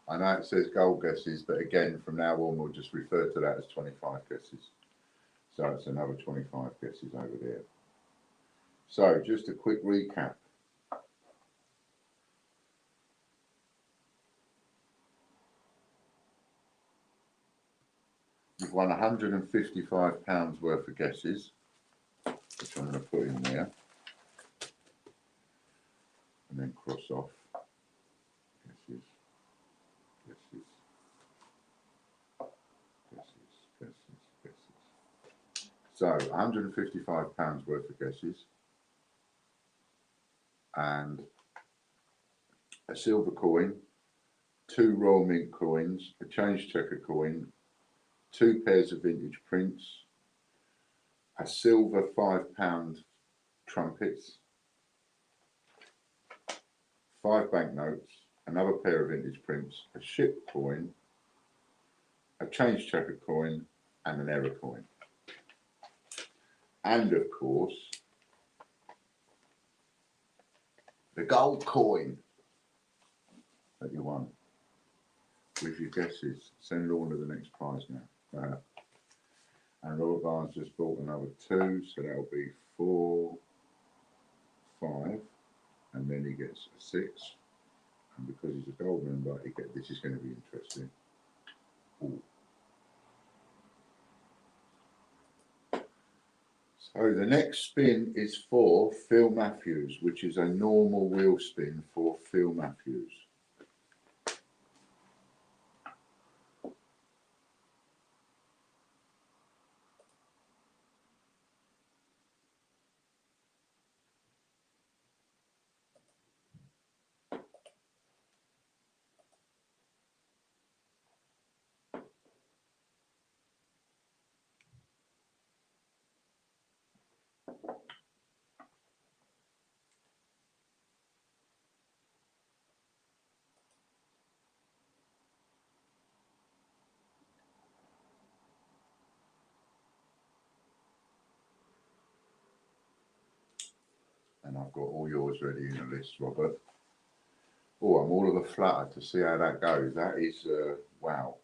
I know it says gold guesses, but again, from now on, we'll just refer to that as 25 guesses. So it's another 25 guesses over there. So just a quick recap. You've won £155 worth of guesses. which I'm going to put in there, and then cross off guesses, guesses, guesses, guesses, guesses. So £155 worth of guesses, and a silver coin, 2 Royal Mint coins, a change checker coin, 2 pairs of vintage prints, a silver £5 trumpets, 5 banknotes, another pair of vintage prints, a ship coin, a change checker coin, and an error coin. And of course, the gold coin that you won with your guesses. Send it all to the next prize now. And Robert Barnes just bought another 2, so that'll be 4, 5, and then he gets a 6. And because he's a gold member, this is going to be interesting. Ooh. So the next spin is for Phil Matthews, which is a normal wheel spin for Phil Matthews. And I've got all yours ready in a list, Robert. Oh, I'm all of a flutter to see how that goes. That is, wow.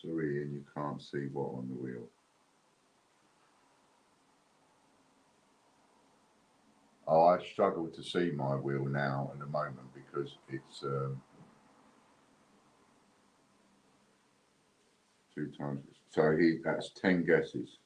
Sorry, Ian, you can't see what on the wheel. Oh, I struggle to see my wheel now at the moment because it's 2 times. So that's 10 guesses.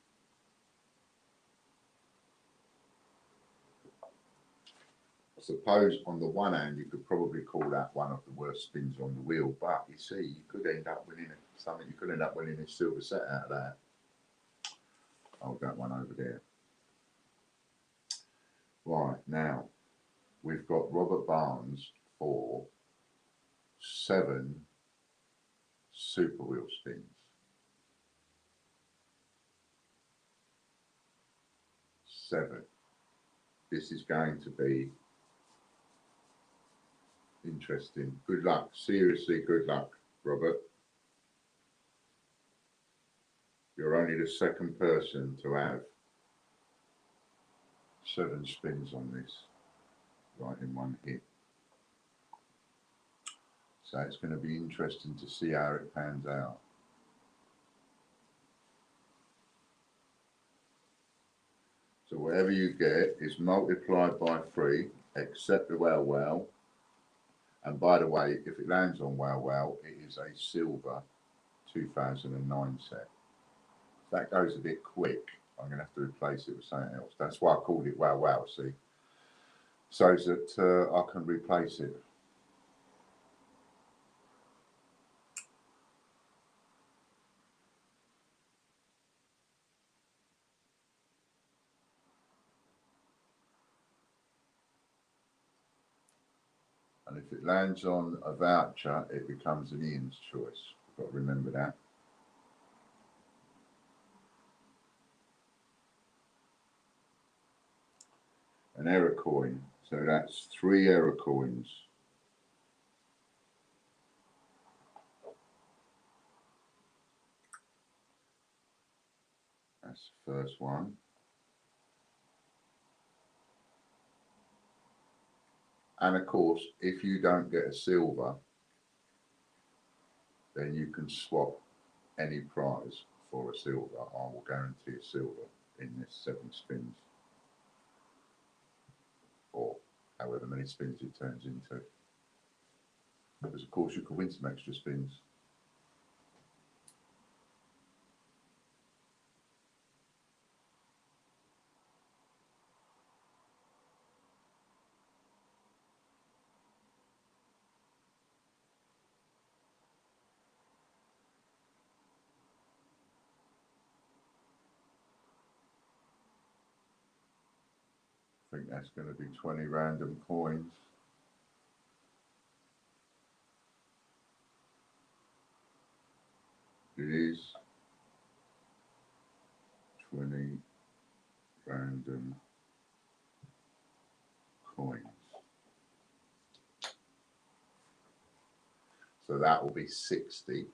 I suppose on the one hand, you could probably call that one of the worst spins on the wheel, but you see, you could end up winning something. You could end up winning a silver set out of that. Hold that one over there. Right, now we've got Robert Barnes for 7 super wheel spins. 7. This is going to be interesting. Good luck. Seriously, good luck, Robert. You're only the second person to have 7 spins on this, right in one hit. So it's going to be interesting to see how it pans out. So whatever you get is multiplied by 3, except the Wow Wow. And by the way, if it lands on Wow Wow, it is a silver 2009 set. If that goes a bit quick, I'm going to have to replace it with something else. That's why I called it Wow Wow, see? So that I can replace it. And if it lands on a voucher, it becomes an Ian's choice. You've got to remember that. An error coin. So that's 3 error coins. That's the first one. And of course, if you don't get a silver, then you can swap any prize for a silver. I will guarantee a silver in this 7 spins, or however many spins it turns into. Because of course you could win some extra spins. I think that's going to be 20 random coins. It is 20 random coins. So that will be 60.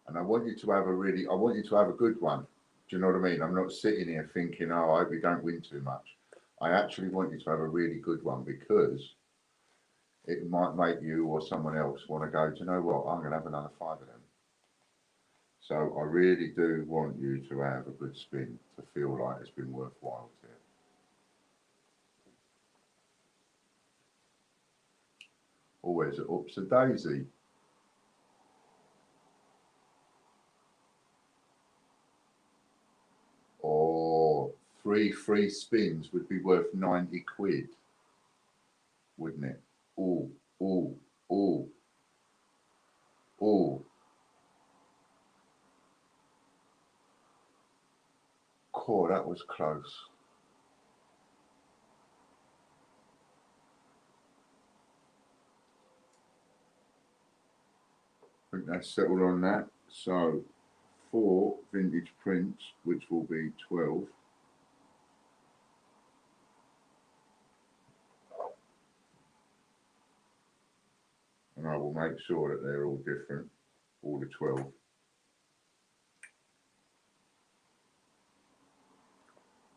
And I want you to have a good one. Do you know what I mean? I'm not sitting here thinking, oh, I hope we don't win too much. I actually want you to have a really good one, because it might make you or someone else want to go, do you know what, I'm going to have another 5 of them. So I really do want you to have a good spin to feel like it's been worthwhile to you. Always an ups a daisy. Or 3 free spins would be worth 90 quid, wouldn't it? Oh, oh, oh, oh. Cool, that was close. I think that's settled on that. So 4 vintage prints, which will be 12. And I will make sure that they're all different, all the 12.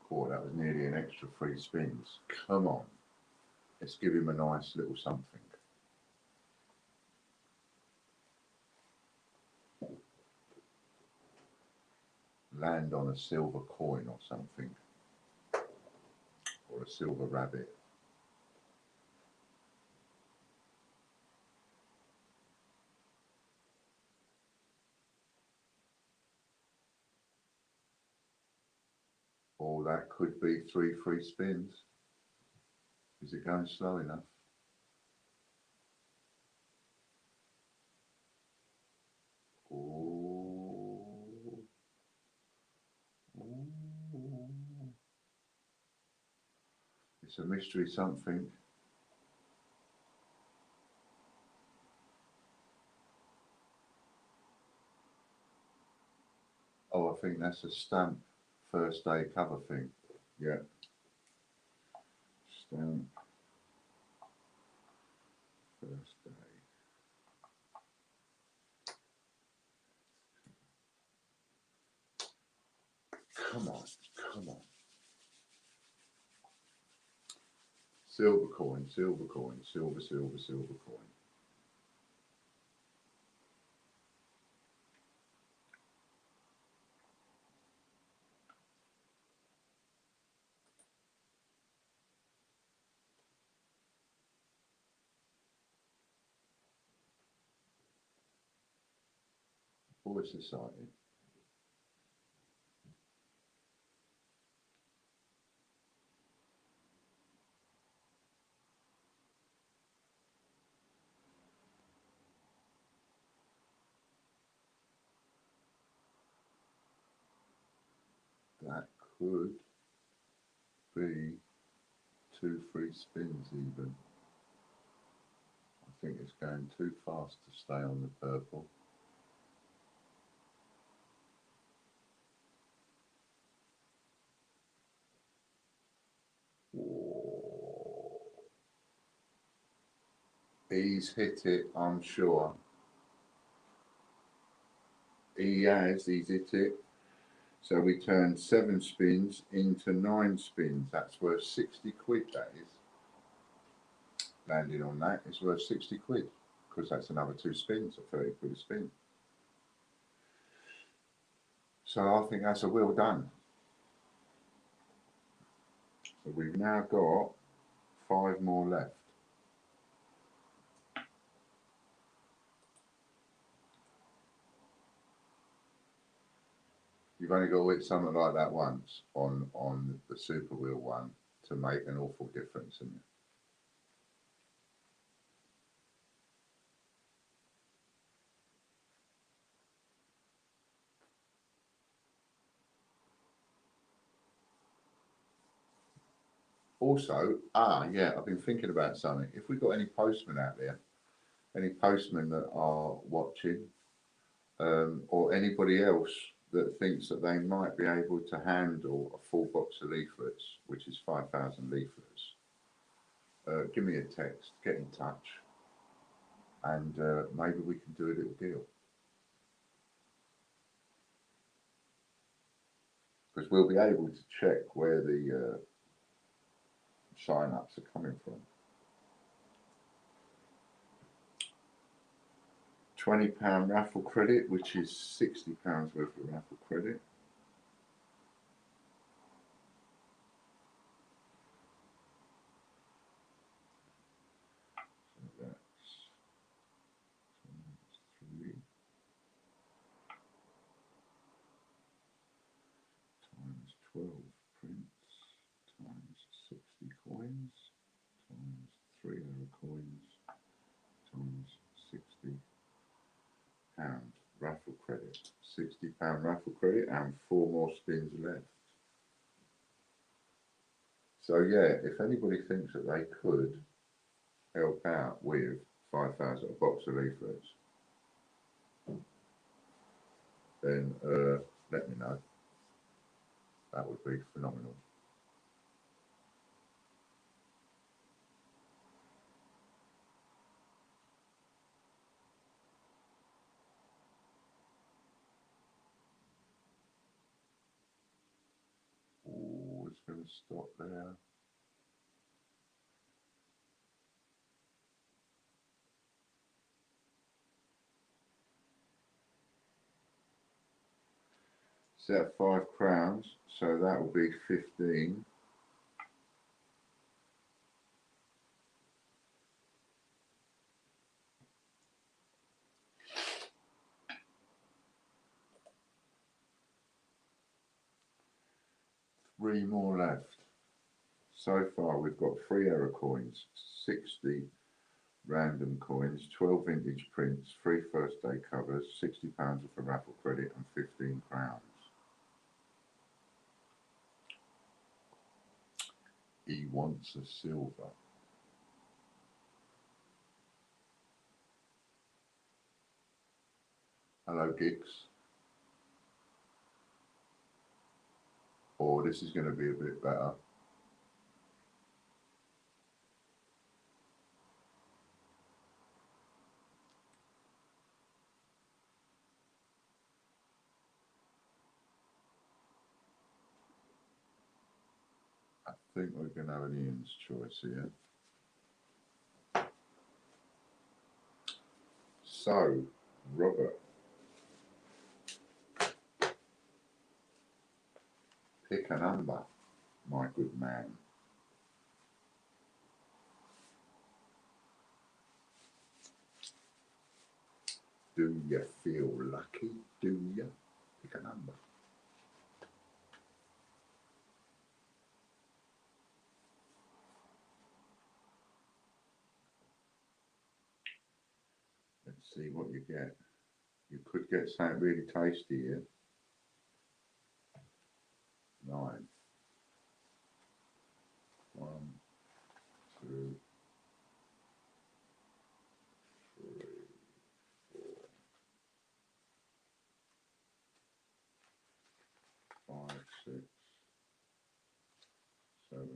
Cool, that was nearly an extra 3 spins. Come on, let's give him a nice little something. Land on a silver coin or something, or a silver rabbit. Or that could be 3 free spins. Is it going slow enough? Ooh. Ooh. It's a mystery something. Oh, I think that's a stamp first day cover thing. Yeah. Stamp first day. Come on, come on. Silver coin, silver coin, silver, silver, silver coin. Voice Society. That could be 2 free spins even. I think it's going too fast to stay on the purple. Whoa. He's hit it, I'm sure. He's hit it. So we turned 7 spins into 9 spins. That's worth 60 quid, that is. Landing on that is worth 60 quid, because that's another 2 spins, or 30 quid a spin. So I think that's a wheel done. So we've now got 5 more left. You've only got to hit something like that once on the super wheel one to make an awful difference in it. Also, yeah, I've been thinking about something. If we've got any postmen out there, any postmen that are watching, or anybody else that thinks that they might be able to handle a full box of leaflets, which is 5,000 leaflets, give me a text, get in touch, and maybe we can do a little deal. Because we'll be able to check where the sign-ups are coming from. £20 raffle credit, which is £60 worth of raffle credit. So that's 3 times 12 prints times 60 coins times 3 other coins times £60 raffle credit. £60 raffle credit and 4 more spins left. So yeah, if anybody thinks that they could help out with 5,000 a box of leaflets, then let me know. That would be phenomenal. Oh, it's going to stop there. Set 5 crowns, so that will be 15. Three more left. So far we've got 3 error coins, 60 random coins, 12 vintage prints, 3 first day covers, £60 worth of raffle credit and 15 crowns. He wants a silver. Hello Gigs. Oh, this is going to be a bit better. I think we're going to have an Ian's choice here. So, Robert, pick a number, my good man. Do you feel lucky? Do you? Pick a number. Let's see what you get. You could get something really tasty here. 9. 1, 2, 3, 4, 5, 6, 7,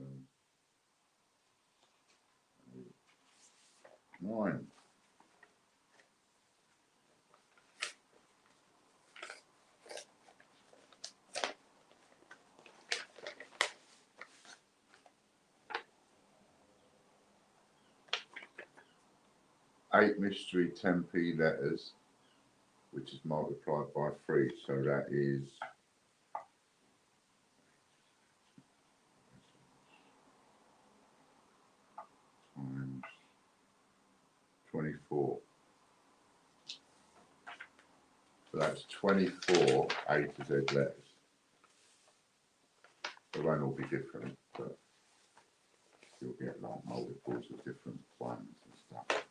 8, 9. Eight mystery 10p letters, which is multiplied by 3, so that is 24. So that's 24 A to Z letters. They won't all be different, but you'll get like multiples of different ones and stuff.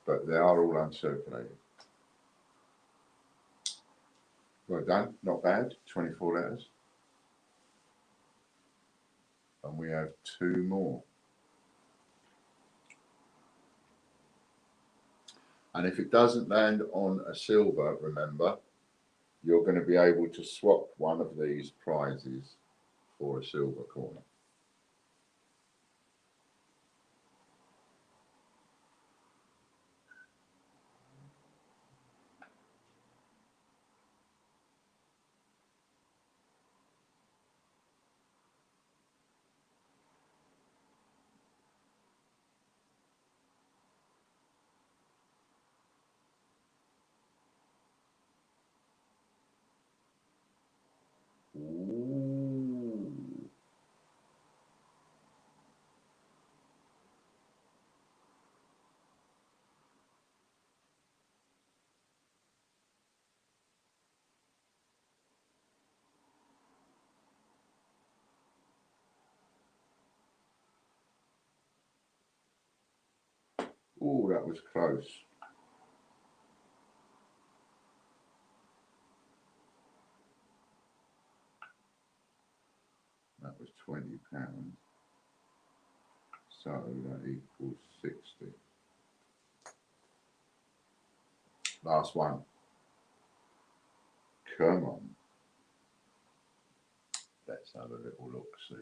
But they are all uncirculated. Well done, not bad, 24 letters. And we have 2 more. And if it doesn't land on a silver, remember, you're going to be able to swap one of these prizes for a silver coin. Ooh. Ooh, that was close. That was £20. So that equals 60. Last one. Come on. Let's have a little look, see.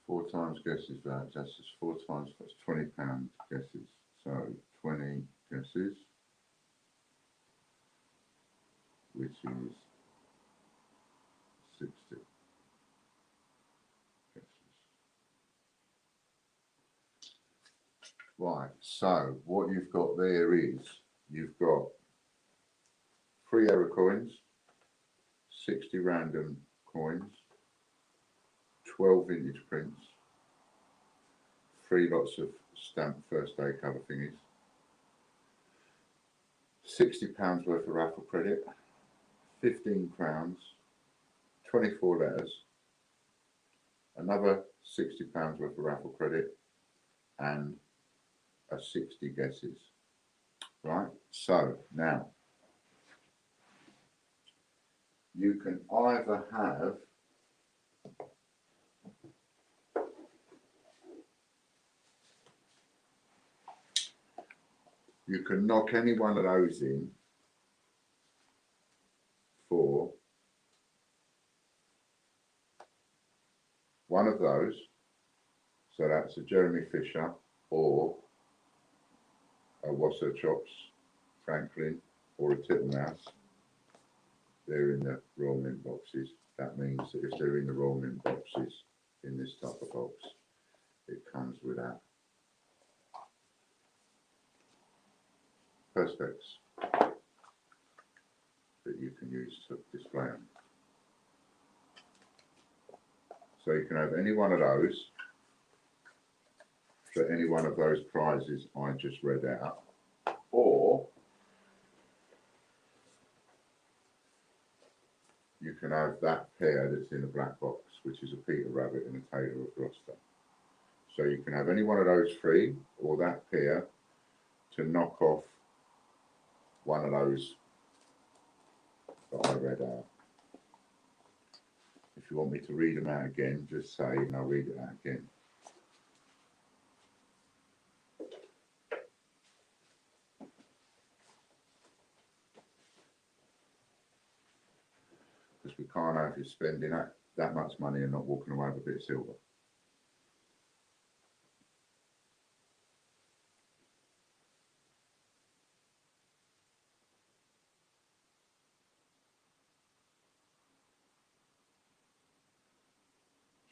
Four times guesses that. That's just 4 times, that's £20 guesses. So 20 guesses, which is 60 guesses. Right, so what you've got there is, you've got 3 error coins, 60 random coins, 12 vintage prints, 3 lots of stamped first day cover thingies, £60 worth of raffle credit, 15 crowns, 24 letters, another £60 worth of raffle credit, and a 60 guesses. Right, so now you can either have you can knock any one of those in for one of those, so that's a Jeremy Fisher or a Wasser Chops Franklin or a Tittlemaus. They're in the Royal Mint boxes. That means that if they're in the Royal Mint boxes in this type of box, it comes with that perspex that you can use to display them. So you can have any one of those for any one of those prizes I just read out, or you can have that pair that's in a black box, which is a Peter Rabbit and a Taylor of Gloucester. So you can have any one of those 3 or that pair to knock off one of those that I read out. If you want me to read them out again, just say and I'll read it out again. Because we can't have you spending that much money and not walking away with a bit of silver.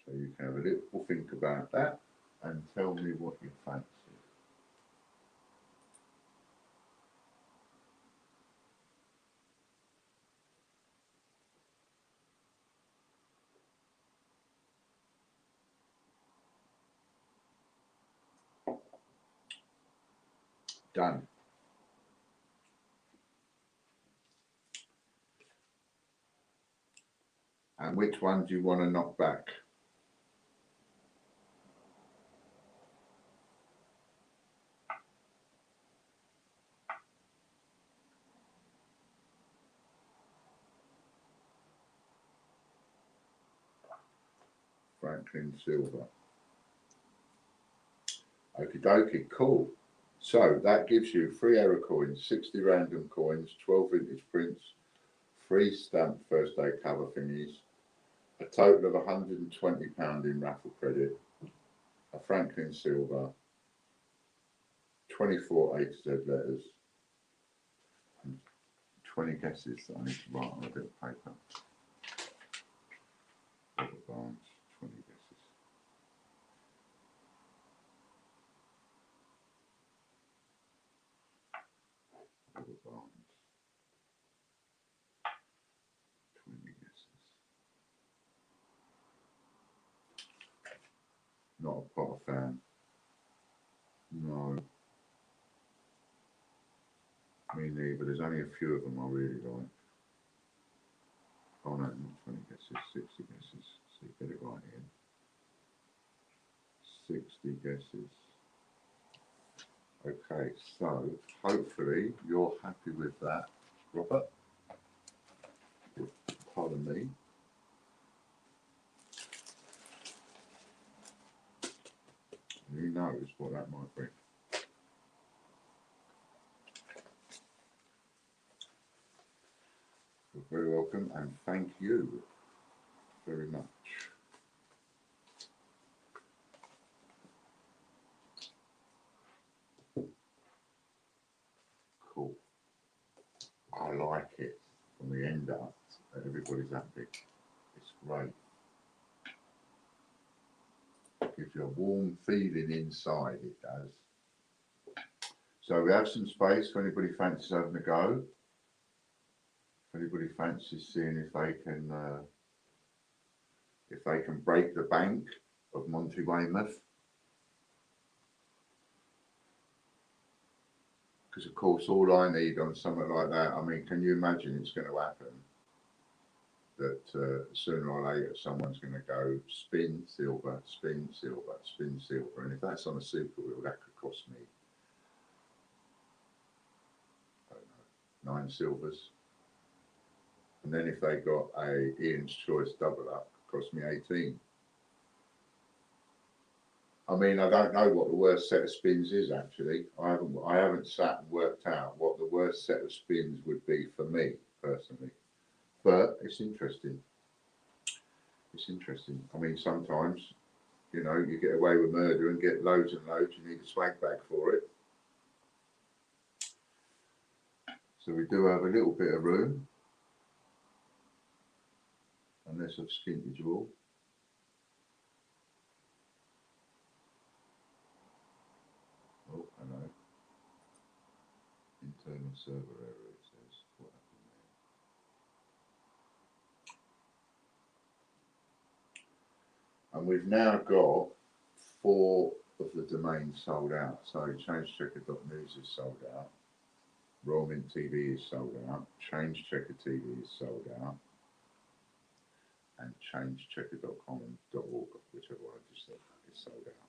So you can have a little think about that and tell me what you fancy. Done. And which one do you want to knock back? Franklin Silver. Okie dokie, cool. So that gives you 3 error coins, 60 random coins, 12 vintage prints, 3 stamped first day cover thingies, a total of £120 in raffle credit, a Franklin Silver, 24 A to Z letters, and 20 guesses that I need to write on a bit of paper. Robert Barnes, 20 guesses. Robert Barnes, 20 guesses. Not a Potter fan. No. Me neither. There's only a few of them I really like. Oh no, not 20 guesses, 60 guesses. So you get it right here. 60 guesses. Okay, so hopefully you're happy with that, Robert. Pardon me. Who knows what that might bring. You're very welcome and thank you very much. Cool. I like it from the end up. Everybody's happy. It's great. Gives you a warm feeling inside, it does. So we have some space for anybody fancies having a go. If anybody fancies seeing if they can break the bank of Monty Weymouth. Because of course all I need on something like that, I mean, can you imagine it's going to happen? That sooner or later someone's going to go spin silver, spin silver, spin silver, and if that's on a super wheel, that could cost me, I don't know, 9 silvers. And then if they got a Ian's Choice double up, it cost me 18. I mean, I don't know what the worst set of spins is actually. I haven't sat and worked out what the worst set of spins would be for me personally. But it's interesting. It's interesting. I mean, sometimes, you know, you get away with murder and get loads and loads. You need a swag bag for it. So we do have a little bit of room. Unless I've skinted you all. Oh, hello. Internal server error, it says. What happened there? And we've now got 4 of the domains sold out. So changechecker.news is sold out. Royal Mint TV is sold out. Changechecker TV is sold out. And changechecker.com and .org, whichever one I just said, is sold out.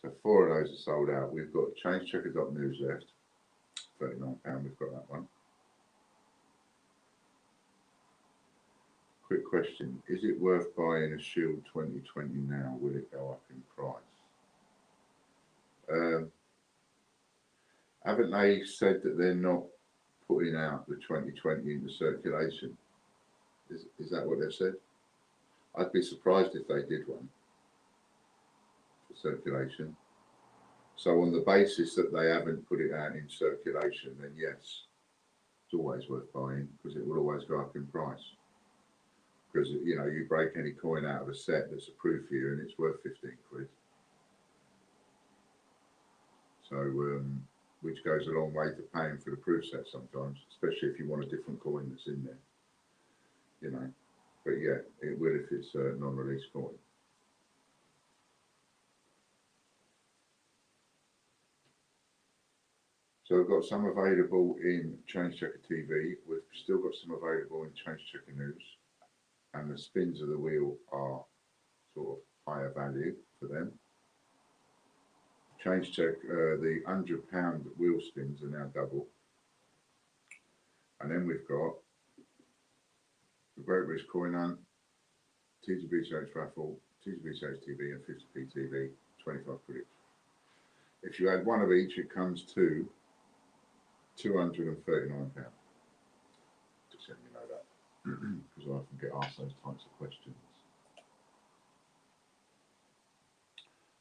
So 4 of those are sold out. We've got changechecker.news left, £39, we've got that one. Quick question. Is it worth buying a Shield 2020 now? Will it go up in price? Haven't they said that they're not putting out the 2020 into circulation? Is that what they've said? I'd be surprised if they did one for circulation. So on the basis that they haven't put it out in circulation, then yes, it's always worth buying because it will always go up in price. Because, you know, you break any coin out of a set that's approved for you and it's worth 15 quid. So, which goes a long way to paying for the proof set sometimes, especially if you want a different coin that's in there, you know. But yeah, it will if it's a non-release coin. So we've got some available in Change Checker TV. We've still got some available in Change Checker News. And the spins of the wheel are sort of higher value for them. Change Check, the £100 wheel spins are now double. And then we've got the Great British Coin Hunt, TGBCH Raffle, TGBCH TV and 50p TV, 25 quid each. If you add one of each, it comes to £239. Just letting you know that. Because I often get asked those types of questions.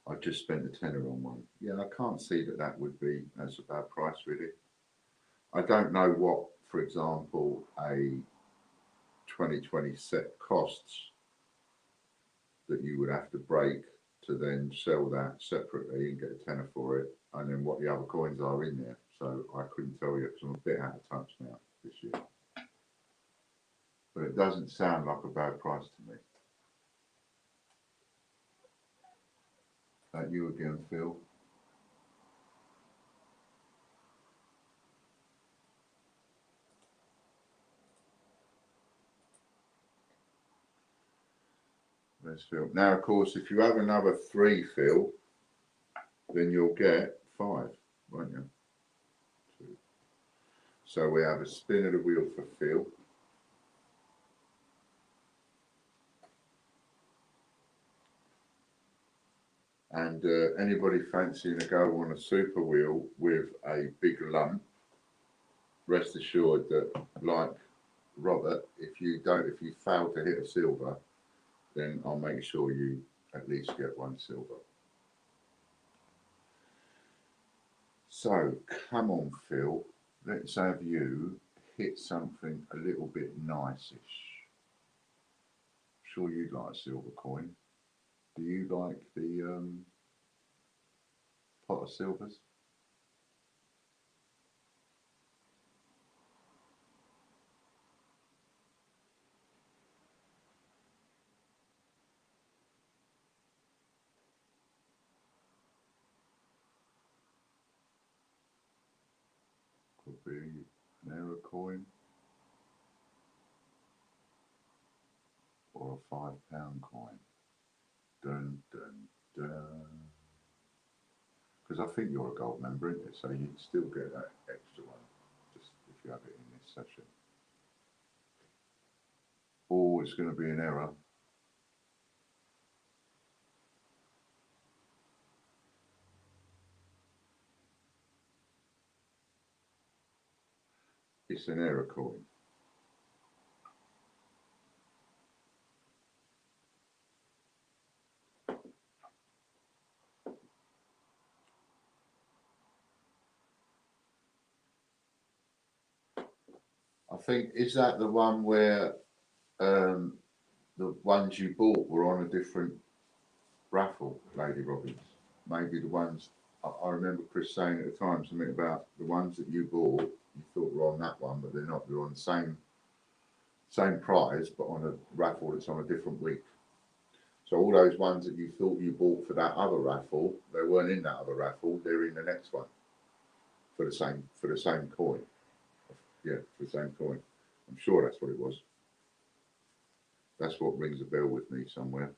I've just spent a tenner on one. Yeah, I can't see that that would be as a bad price, really. I don't know what, for example, a 2020 set costs that you would have to break to then sell that separately and get a tenner for it, and then what the other coins are in there. So I couldn't tell you because I'm a bit out of touch now this year. But it doesn't sound like a bad price to me. That you again, Phil? There's Phil. Now, of course, if you have another 3, Phil, then you'll get 5, won't you? 2. So we have a spin of the wheel for Phil. And anybody fancying a go on a super wheel with a big lump, rest assured that, like Robert, if you fail to hit a silver, then I'll make sure you at least get 1 silver. So come on, Phil, let's have you hit something a little bit nice-ish. Sure you'd like a silver coin. Do you like the pot of silvers? Could be an error coin or a £5 coin. Dun, dun, dun. Because I think you're a gold member, isn't it? So you'd still get that extra one, just if you have it in this session. Oh, it's going to be an error. It's an error coin. I think, is that the one where the ones you bought were on a different raffle, Lady Robbins? Maybe the ones, I remember Chris saying at the time something about the ones that you bought, you thought were on that one, but they're not. They're on the same prize, but on a raffle that's on a different week. So all those ones that you thought you bought for that other raffle, they weren't in that other raffle. They're in the next one for the same coin. Yeah, for the same coin. I'm sure that's what it was. That's what rings a bell with me somewhere.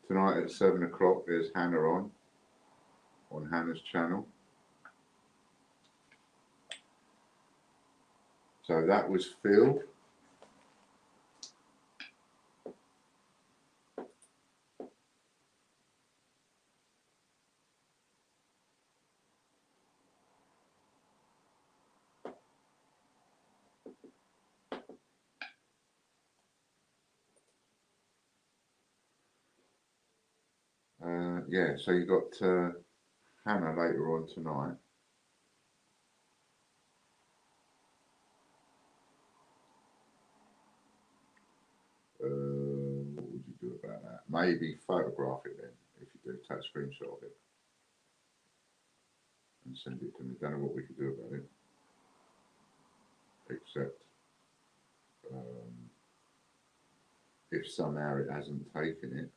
Tonight at 7 o'clock, there's Hannah on Hannah's channel. So that was Phil. yeah, so you got Hannah later on tonight. What would you do about that? Maybe photograph it then, if you do, take a screenshot of it and send it to me. Don't know what we could do about it, except if somehow it hasn't taken it,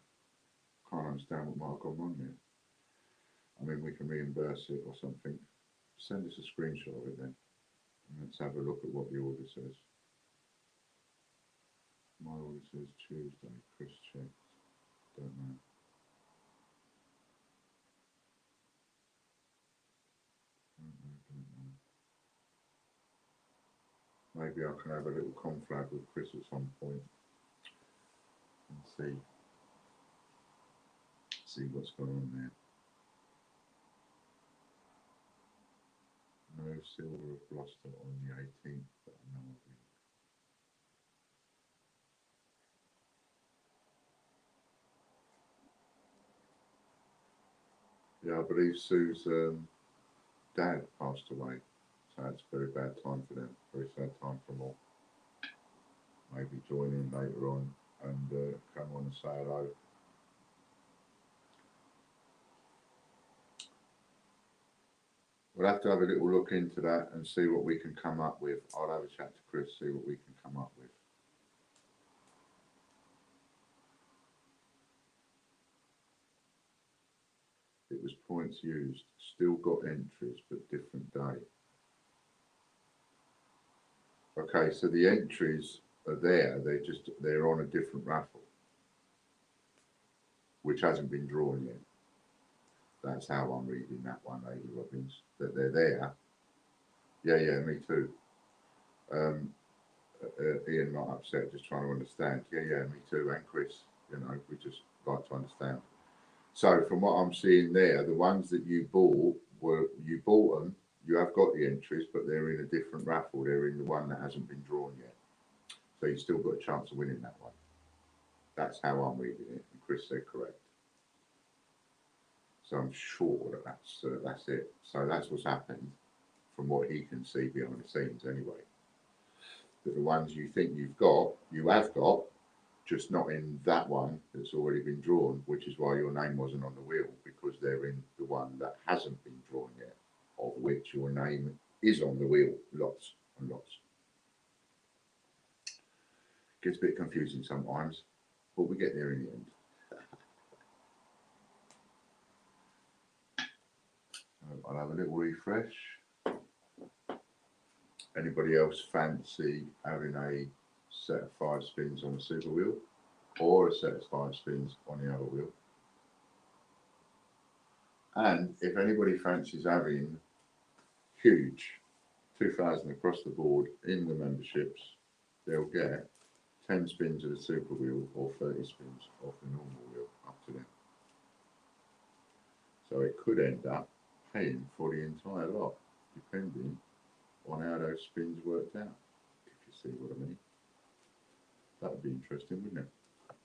can't understand what might have gone wrong there. I mean, we can reimburse it or something. Send us a screenshot of it then, and let's have a look at what the order says. My order says Tuesday. Chris checked. Don't know. Maybe I can have a little conflag with Chris at some point and see what's going on there. No silver of Gloucester on the 18th, but I know of it. Yeah, I believe Sue's dad passed away, so it's a very bad time for them, very sad time for them all. Maybe join in later on and come on and say hello. We'll have to have a little look into that and see what we can come up with. I'll have a chat to Chris, see what we can come up with. It was points used, still got entries, but different day. Okay, so the entries are there, they're on a different raffle, which hasn't been drawn yet. That's how I'm reading that one, Lady Robbins, that they're there. Yeah, me too. Ian not upset, just trying to understand. Yeah, me too, and Chris, we just like to understand. So from what I'm seeing there, the ones that you bought you bought them, you have got the entries, but they're in a different raffle. They're in the one that hasn't been drawn yet. So you still got a chance of winning that one. That's how I'm reading it, and Chris said correct. So I'm sure that that's it. So that's what's happened from what he can see behind the scenes anyway. That the ones you think you have got, just not in that one that's already been drawn, which is why your name wasn't on the wheel, because they're in the one that hasn't been drawn yet, of which your name is on the wheel, lots and lots. Gets a bit confusing sometimes, but we get there in the end. I'll have a little refresh. Anybody else fancy having a set of 5 spins on the super wheel, or a set of 5 spins on the other wheel? And if anybody fancies having huge 2,000 across the board in the memberships, they'll get 10 spins of the super wheel or 30 spins off the normal wheel, up to them. So it could end up paying for the entire lot, depending on how those spins worked out, if you see what I mean. That would be interesting, wouldn't it?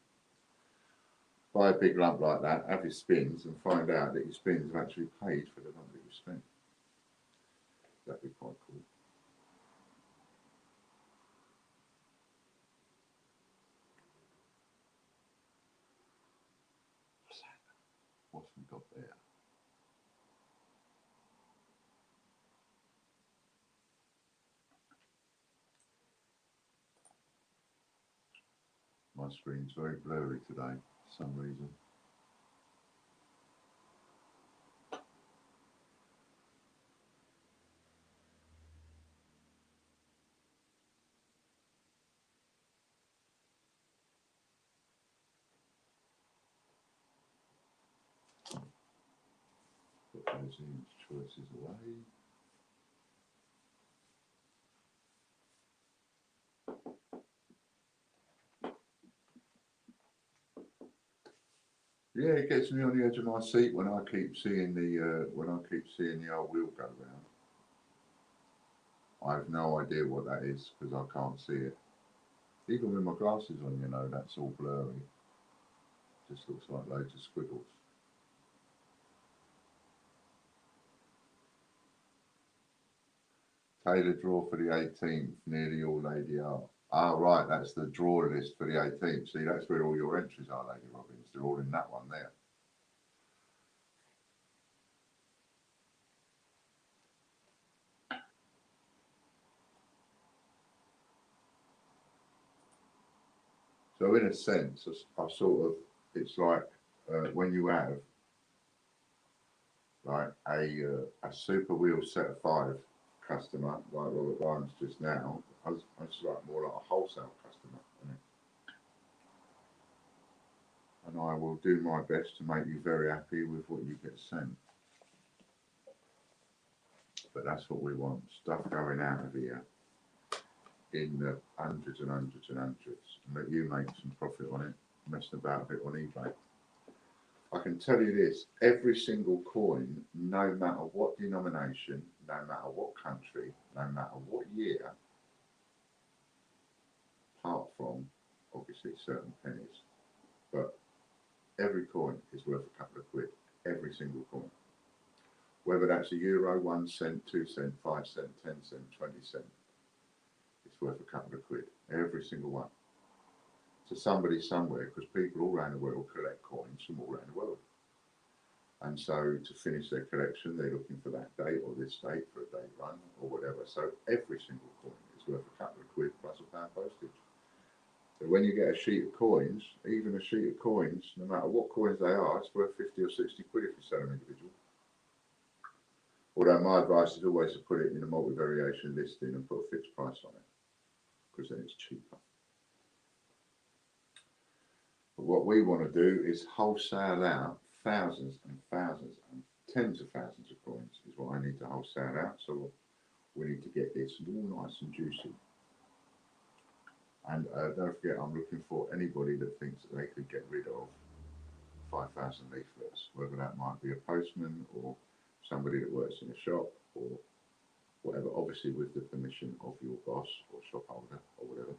Buy a big lump like that, have your spins, and find out that your spins have actually paid for the lump that you spent. That'd be quite cool. What's we got there? My screen's very blurry today for some reason. Put those image choices away. Yeah, it gets me on the edge of my seat when I keep seeing the old wheel go round. I have no idea what that is because I can't see it. Even with my glasses on, that's all blurry. Just looks like loads of squiggles. Taylor draw for the 18th, nearly all Lady Art. Ah, right, that's the draw list for the 18th. See, that's where all your entries are, Lady Robbins. They're all in that one there. So in a sense, I sort of, it's like when you have like a super wheel set of 5 customer, like Robert Barnes just now, I was like more like a wholesale customer, isn't it? And I will do my best to make you very happy with what you get sent. But that's what we want, stuff going out of here in the hundreds and hundreds and hundreds, and let you make some profit on it, messing about a bit on eBay. I can tell you this, every single coin, no matter what denomination, no matter what country, no matter what year, apart from obviously certain pennies, but every coin is worth a couple of quid, every single coin. Whether that's a euro, 1 cent, 2 cent, 5 cent, 10 cent, 20 cent, it's worth a couple of quid, every single one. To somebody somewhere, because people all around the world collect coins from all around the world. And so to finish their collection, they're looking for that date or this date for a date run or whatever. So every single coin is worth a couple of quid plus a pound postage. So when you get a sheet of coins, even a sheet of coins, no matter what coins they are, it's worth 50 or 60 quid if you sell them individual. Although my advice is always to put it in a multi-variation listing and put a fixed price on it, because then it's cheaper. But what we want to do is wholesale out thousands and thousands and tens of thousands of coins is what I need to wholesale out. So we need to get this all nice and juicy. And don't forget, I'm looking for anybody that thinks that they could get rid of 5,000 leaflets, whether that might be a postman or somebody that works in a shop or whatever, obviously with the permission of your boss or shop holder or whatever.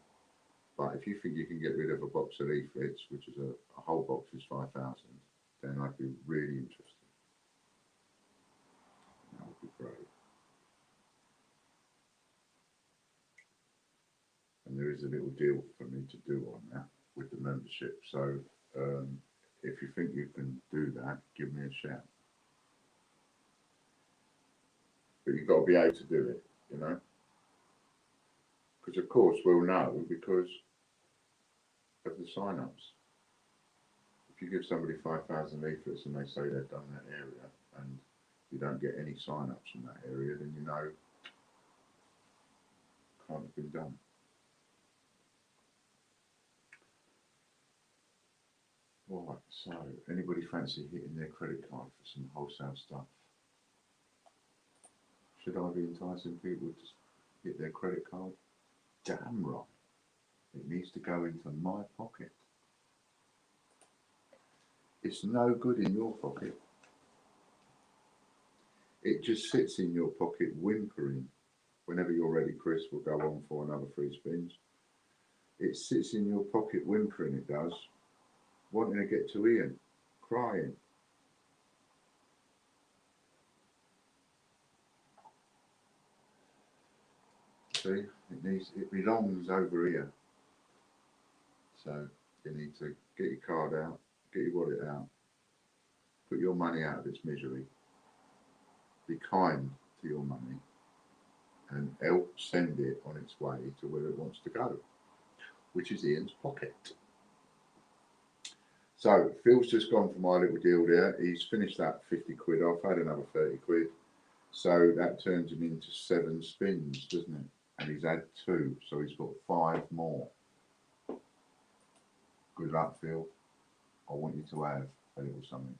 But if you think you can get rid of a box of leaflets, which is a whole box is 5,000, then I'd be really interested. That would be great. And there is a little deal for me to do on that with the membership. So if you think you can do that, give me a shout. But you've got to be able to do it, you know. Because of course we'll know because of the sign-ups. If you give somebody 5,000 leaflets and they say they've done that area and you don't get any sign-ups from that area, then you know it can't have been done. Right, so anybody fancy hitting their credit card for some wholesale stuff? Should I be enticing people to hit their credit card? Damn right. It needs to go into my pocket. It's no good in your pocket. It just sits in your pocket whimpering. Whenever you're ready, Chris will go on for another 3 spins. It sits in your pocket whimpering, it does. Wanting to get to Ian, crying. See, it belongs over here. So you need to get your card out, get your wallet out, put your money out of its misery, be kind to your money, and help send it on its way to where it wants to go, which is Ian's pocket. So Phil's just gone for my little deal there. He's finished that 50 quid off, had another 30 quid. So that turns him into 7 spins, doesn't it? And he's had 2, so he's got 5 more. Good luck, Phil. I want you to have a little something.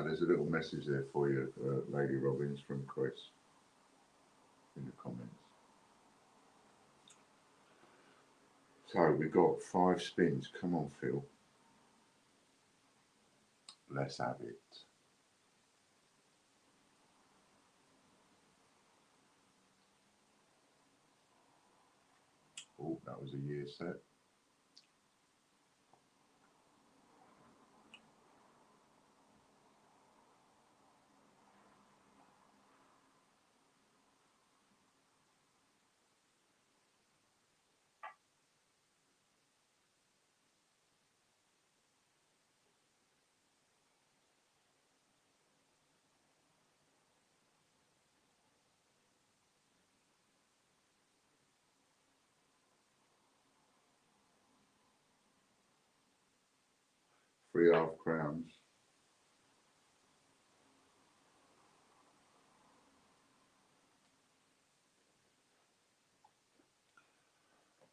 There's a little message there for you, Lady Robbins, from Chris in the comments. So we've got 5 spins. Come on, Phil. Let's have it. was a year set. Three half crowns.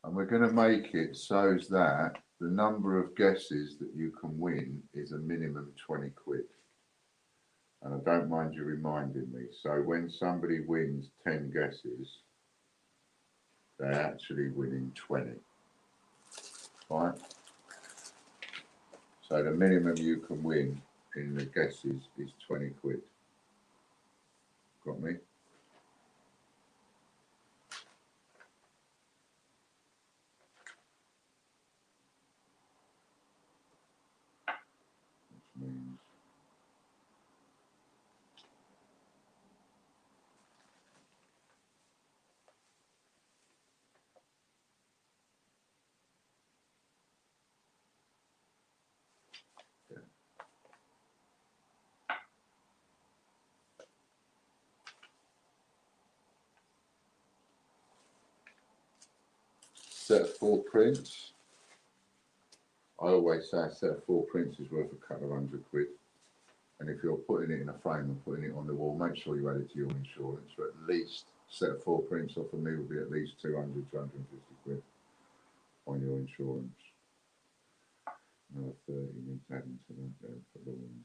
And we're going to make it so that the number of guesses that you can win is a minimum 20 quid. And I don't mind you reminding me. So when somebody wins 10 guesses, they're actually winning 20. Right? So the minimum you can win in the guesses is 20 quid. Got me? Which means set of 4 prints. I always say a set of 4 prints is worth a couple of $100 quid. And if you're putting it in a frame and putting it on the wall, make sure you add it to your insurance. For at least a set of 4 prints off of me will be at least 200, 250 quid on your insurance. Another 30 needs adding to that there for the ones.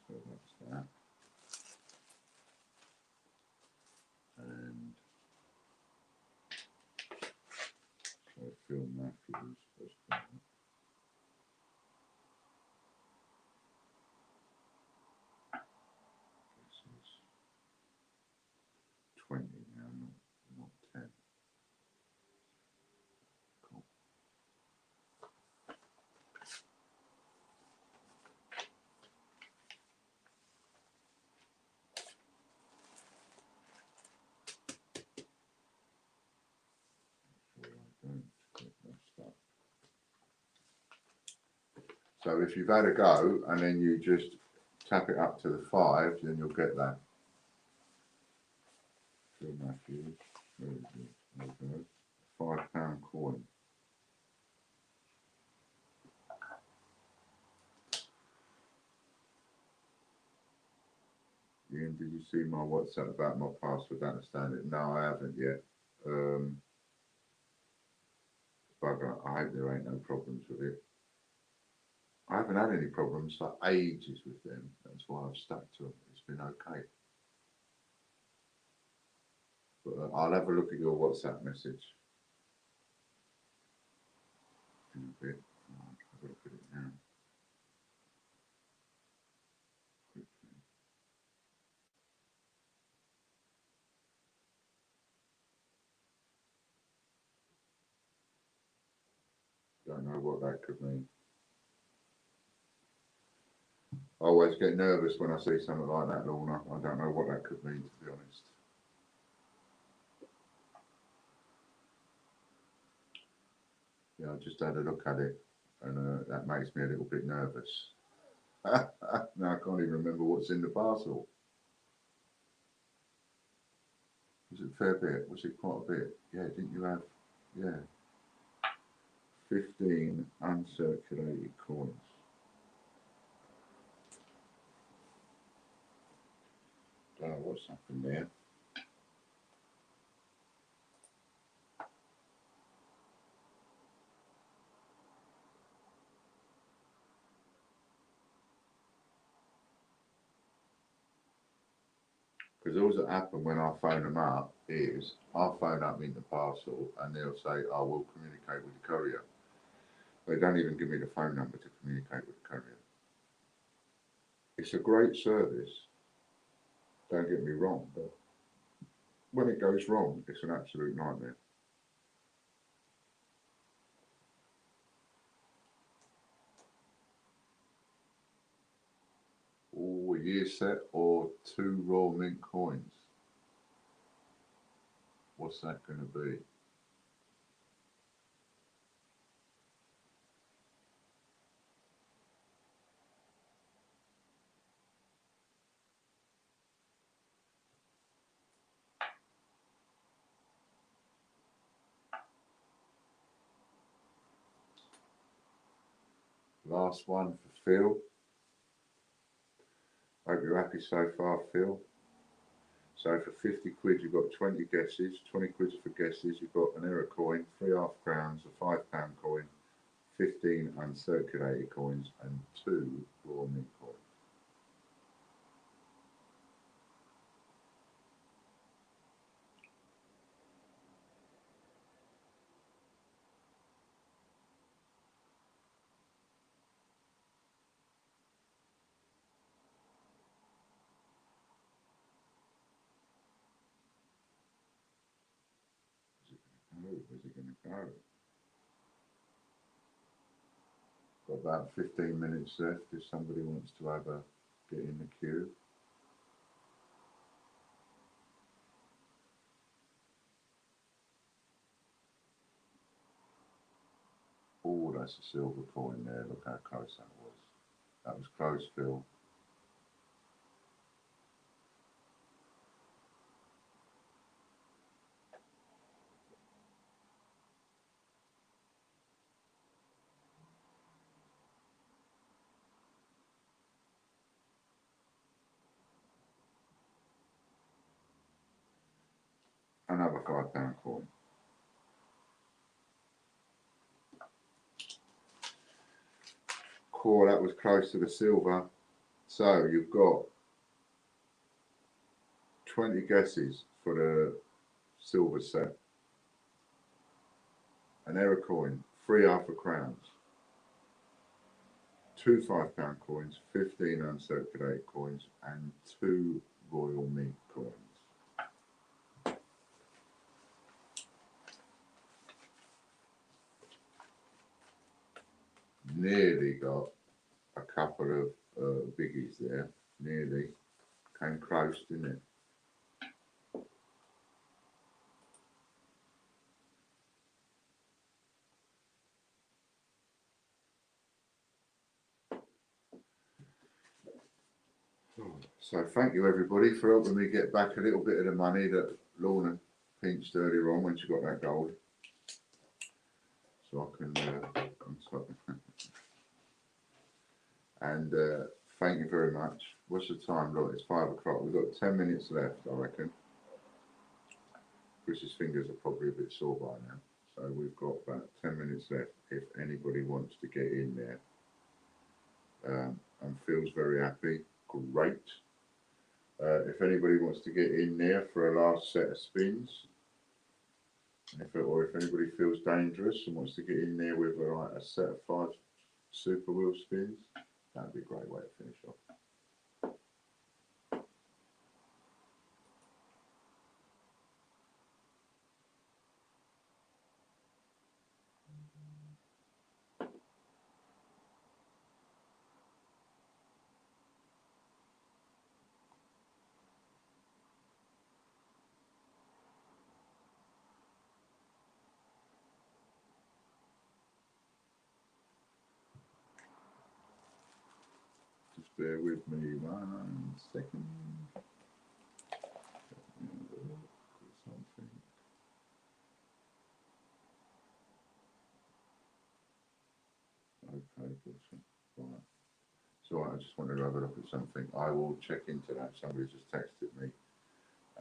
So that's that. And so Phil Matthews has got that. This is 20 now, not 10. Cool. Sure I don't get messed up. So if you've had a go and then you just tap it up to the 5, then you'll get that. Phil Matthews, there we go. £5 coin. Ian, did you see my WhatsApp about my password? Don't understand it. No, I haven't yet. Bugger, I hope there ain't no problems with it. I haven't had any problems for ages with them. That's why I've stuck to them. It's been okay. But I'll have a look at your WhatsApp message in a bit. I'll have a look at it now. Quickly. Don't know what that could mean. I always get nervous when I see something like that, Lorna. I don't know what that could mean, to be honest. Yeah, I just had a look at it, and that makes me a little bit nervous. Now I can't even remember what's in the parcel. Was it a fair bit? Was it quite a bit? Yeah, didn't you have? Yeah. 15 uncirculated coins. Don't know what's happened there. Because all that happen when I phone them up is I'll phone up in the parcel and they'll say, "I will communicate with the courier." They don't even give me the phone number to communicate with the courier. It's a great service. Don't get me wrong, but when it goes wrong, it's an absolute nightmare. Oh, a year set or 2 Royal Mint coins. What's that going to be? Last one for Phil. Hope you're happy so far, Phil. So for 50 quid, you've got 20 guesses. 20 quid for guesses. You've got an error coin, 3 half crowns, a £5 coin, 15 uncirculated coins, and 2 Royal Mint coins. Where's it going to go? Got about 15 minutes left if somebody wants to have a get in the queue. Oh, that's a silver coin there. Look how close that was. That was close, Phil. Another £5 coin. Core, that was close to the silver. So you've got 20 guesses for the silver set. An error coin, 3 half a crowns, 2 £5 coins, 15 uncirculated coins, and 2 Royal Mint coins. Nearly got a couple of biggies there. Nearly. Came close, didn't it? So thank you everybody for helping me get back a little bit of the money that Lorna pinched earlier on when she got that gold. So I can and thank you very much. What's the time? Look, it's 5 o'clock. We've got 10 minutes left, I reckon. Chris's fingers are probably a bit sore by now. So we've got about 10 minutes left if anybody wants to get in there. And feels very happy. Great. If anybody wants to get in there for a last set of spins, or if anybody feels dangerous and wants to get in there with a set of 5 super wheel spins, that'd be a great way to finish off. Just bear with me 1 second. Something. Okay, right. So I just wanted to have a look at something. I will check into that. Somebody just texted me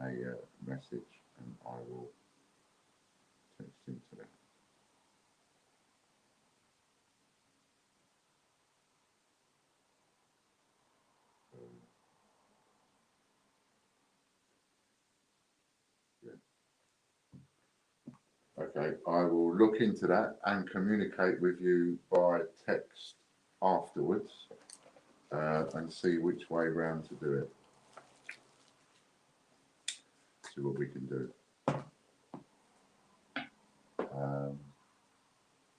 a message, and I will text into that. Okay, I will look into that and communicate with you by text afterwards and see which way round to do it. see what we can do.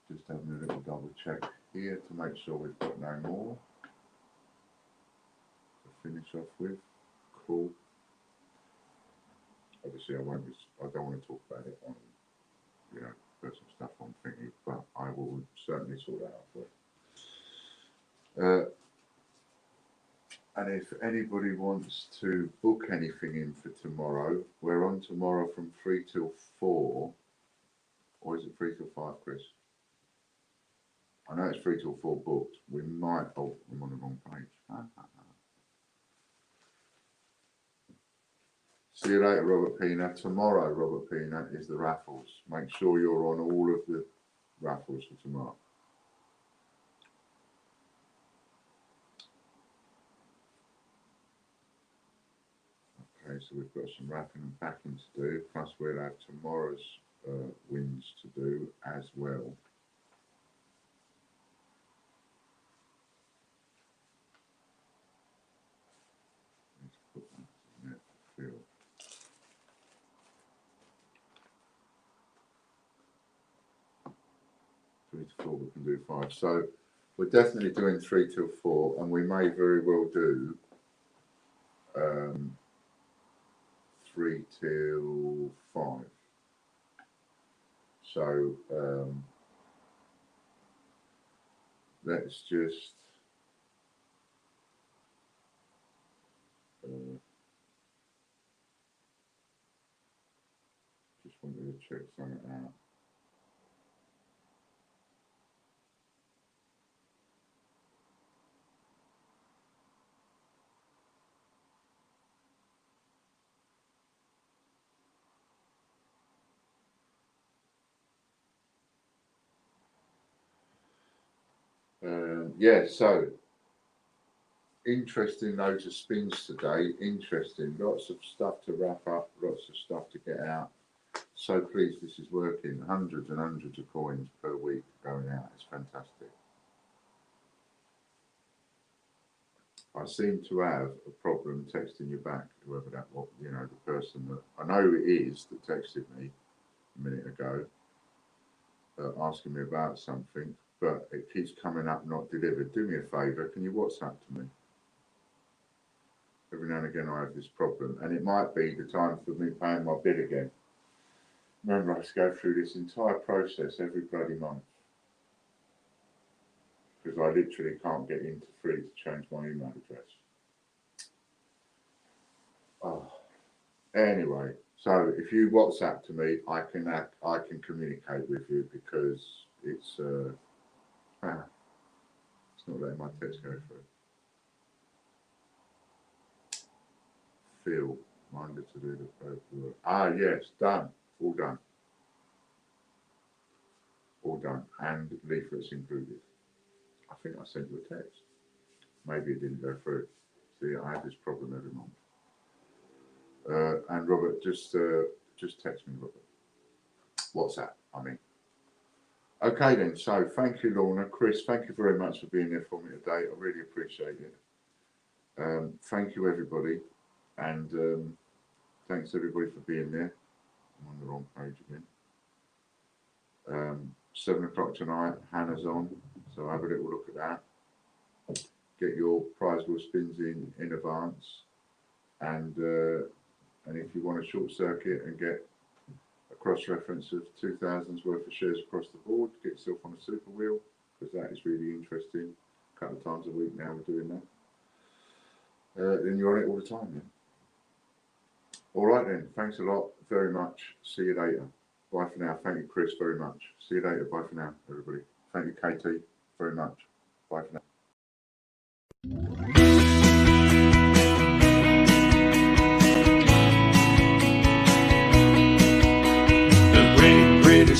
Just having a little double check here to make sure we've got no more to finish off with. Cool. Obviously, I don't want to talk about it on, you know, personal stuff on thingy, but I will certainly sort that out for you. And if anybody wants to book anything in for tomorrow, we're on tomorrow from 3 till 4. Or is it 3 till 5, Chris? I know it's 3 till 4 booked. We might, oh, I'm on the wrong page. See you later, Robert Pina. Tomorrow, Robert Pina, is the raffles. Make sure you're on all of the raffles for tomorrow. Okay, so we've got some wrapping and packing to do, plus we'll have tomorrow's wins to do as well. Let's put that in there for Phil. Three to 4, we can do 5. So we're definitely doing 3 till 4, and we may very well do 3 till 5. So let's just wanted to check something out. Yeah, so interesting loads of spins today. Interesting, lots of stuff to wrap up, lots of stuff to get out. So pleased this is working. Hundreds and hundreds of coins per week going out. It's fantastic. I seem to have a problem texting you back, whoever that was, you know, the person that I know it is that texted me a minute ago, asking me about something. But it keeps coming up not delivered. Do me a favour, can you WhatsApp to me? Every now and again I have this problem, and it might be the time for me paying my bill again. Remember, I have to go through this entire process every bloody month because I literally can't get into free to change my email address. Oh. Anyway, so if you WhatsApp to me, I can communicate with you because it's not letting my text go through. Phil, minded to do the paperwork. Ah, yes, done. All done. All done. And leaflets included. I think I sent you a text. Maybe it didn't go through. See, I have this problem every month. And Robert, just text me, Robert. WhatsApp, I mean. Okay then, so thank you, Lorna. Chris, thank you very much for being there for me today. I really appreciate it. Thank you, everybody. And thanks, everybody, for being there. I'm on the wrong page again. 7 o'clock tonight, Hannah's on. So have a little look at that. Get your prize wheel spins in advance. And if you want a short circuit and get a cross-reference of 2,000's worth of shares across the board, get yourself on a super wheel, because that is really interesting. A couple of times a week now we're doing that. Then you're on it all the time, then. All right then, thanks a lot, very much. See you later. Bye for now. Thank you, Chris, very much. See you later. Bye for now, everybody. Thank you, Katie, very much. Bye for now.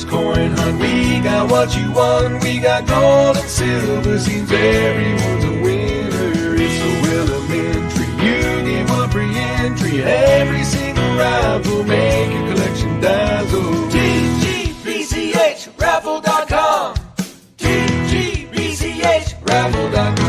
Coin hunt, we got what you want. We got gold and silver, seems everyone's a winner. It's so elementary, you get one free entry. Every single raffle make your collection dazzle. TGBCHraffle.com, TGBCHraffle.com.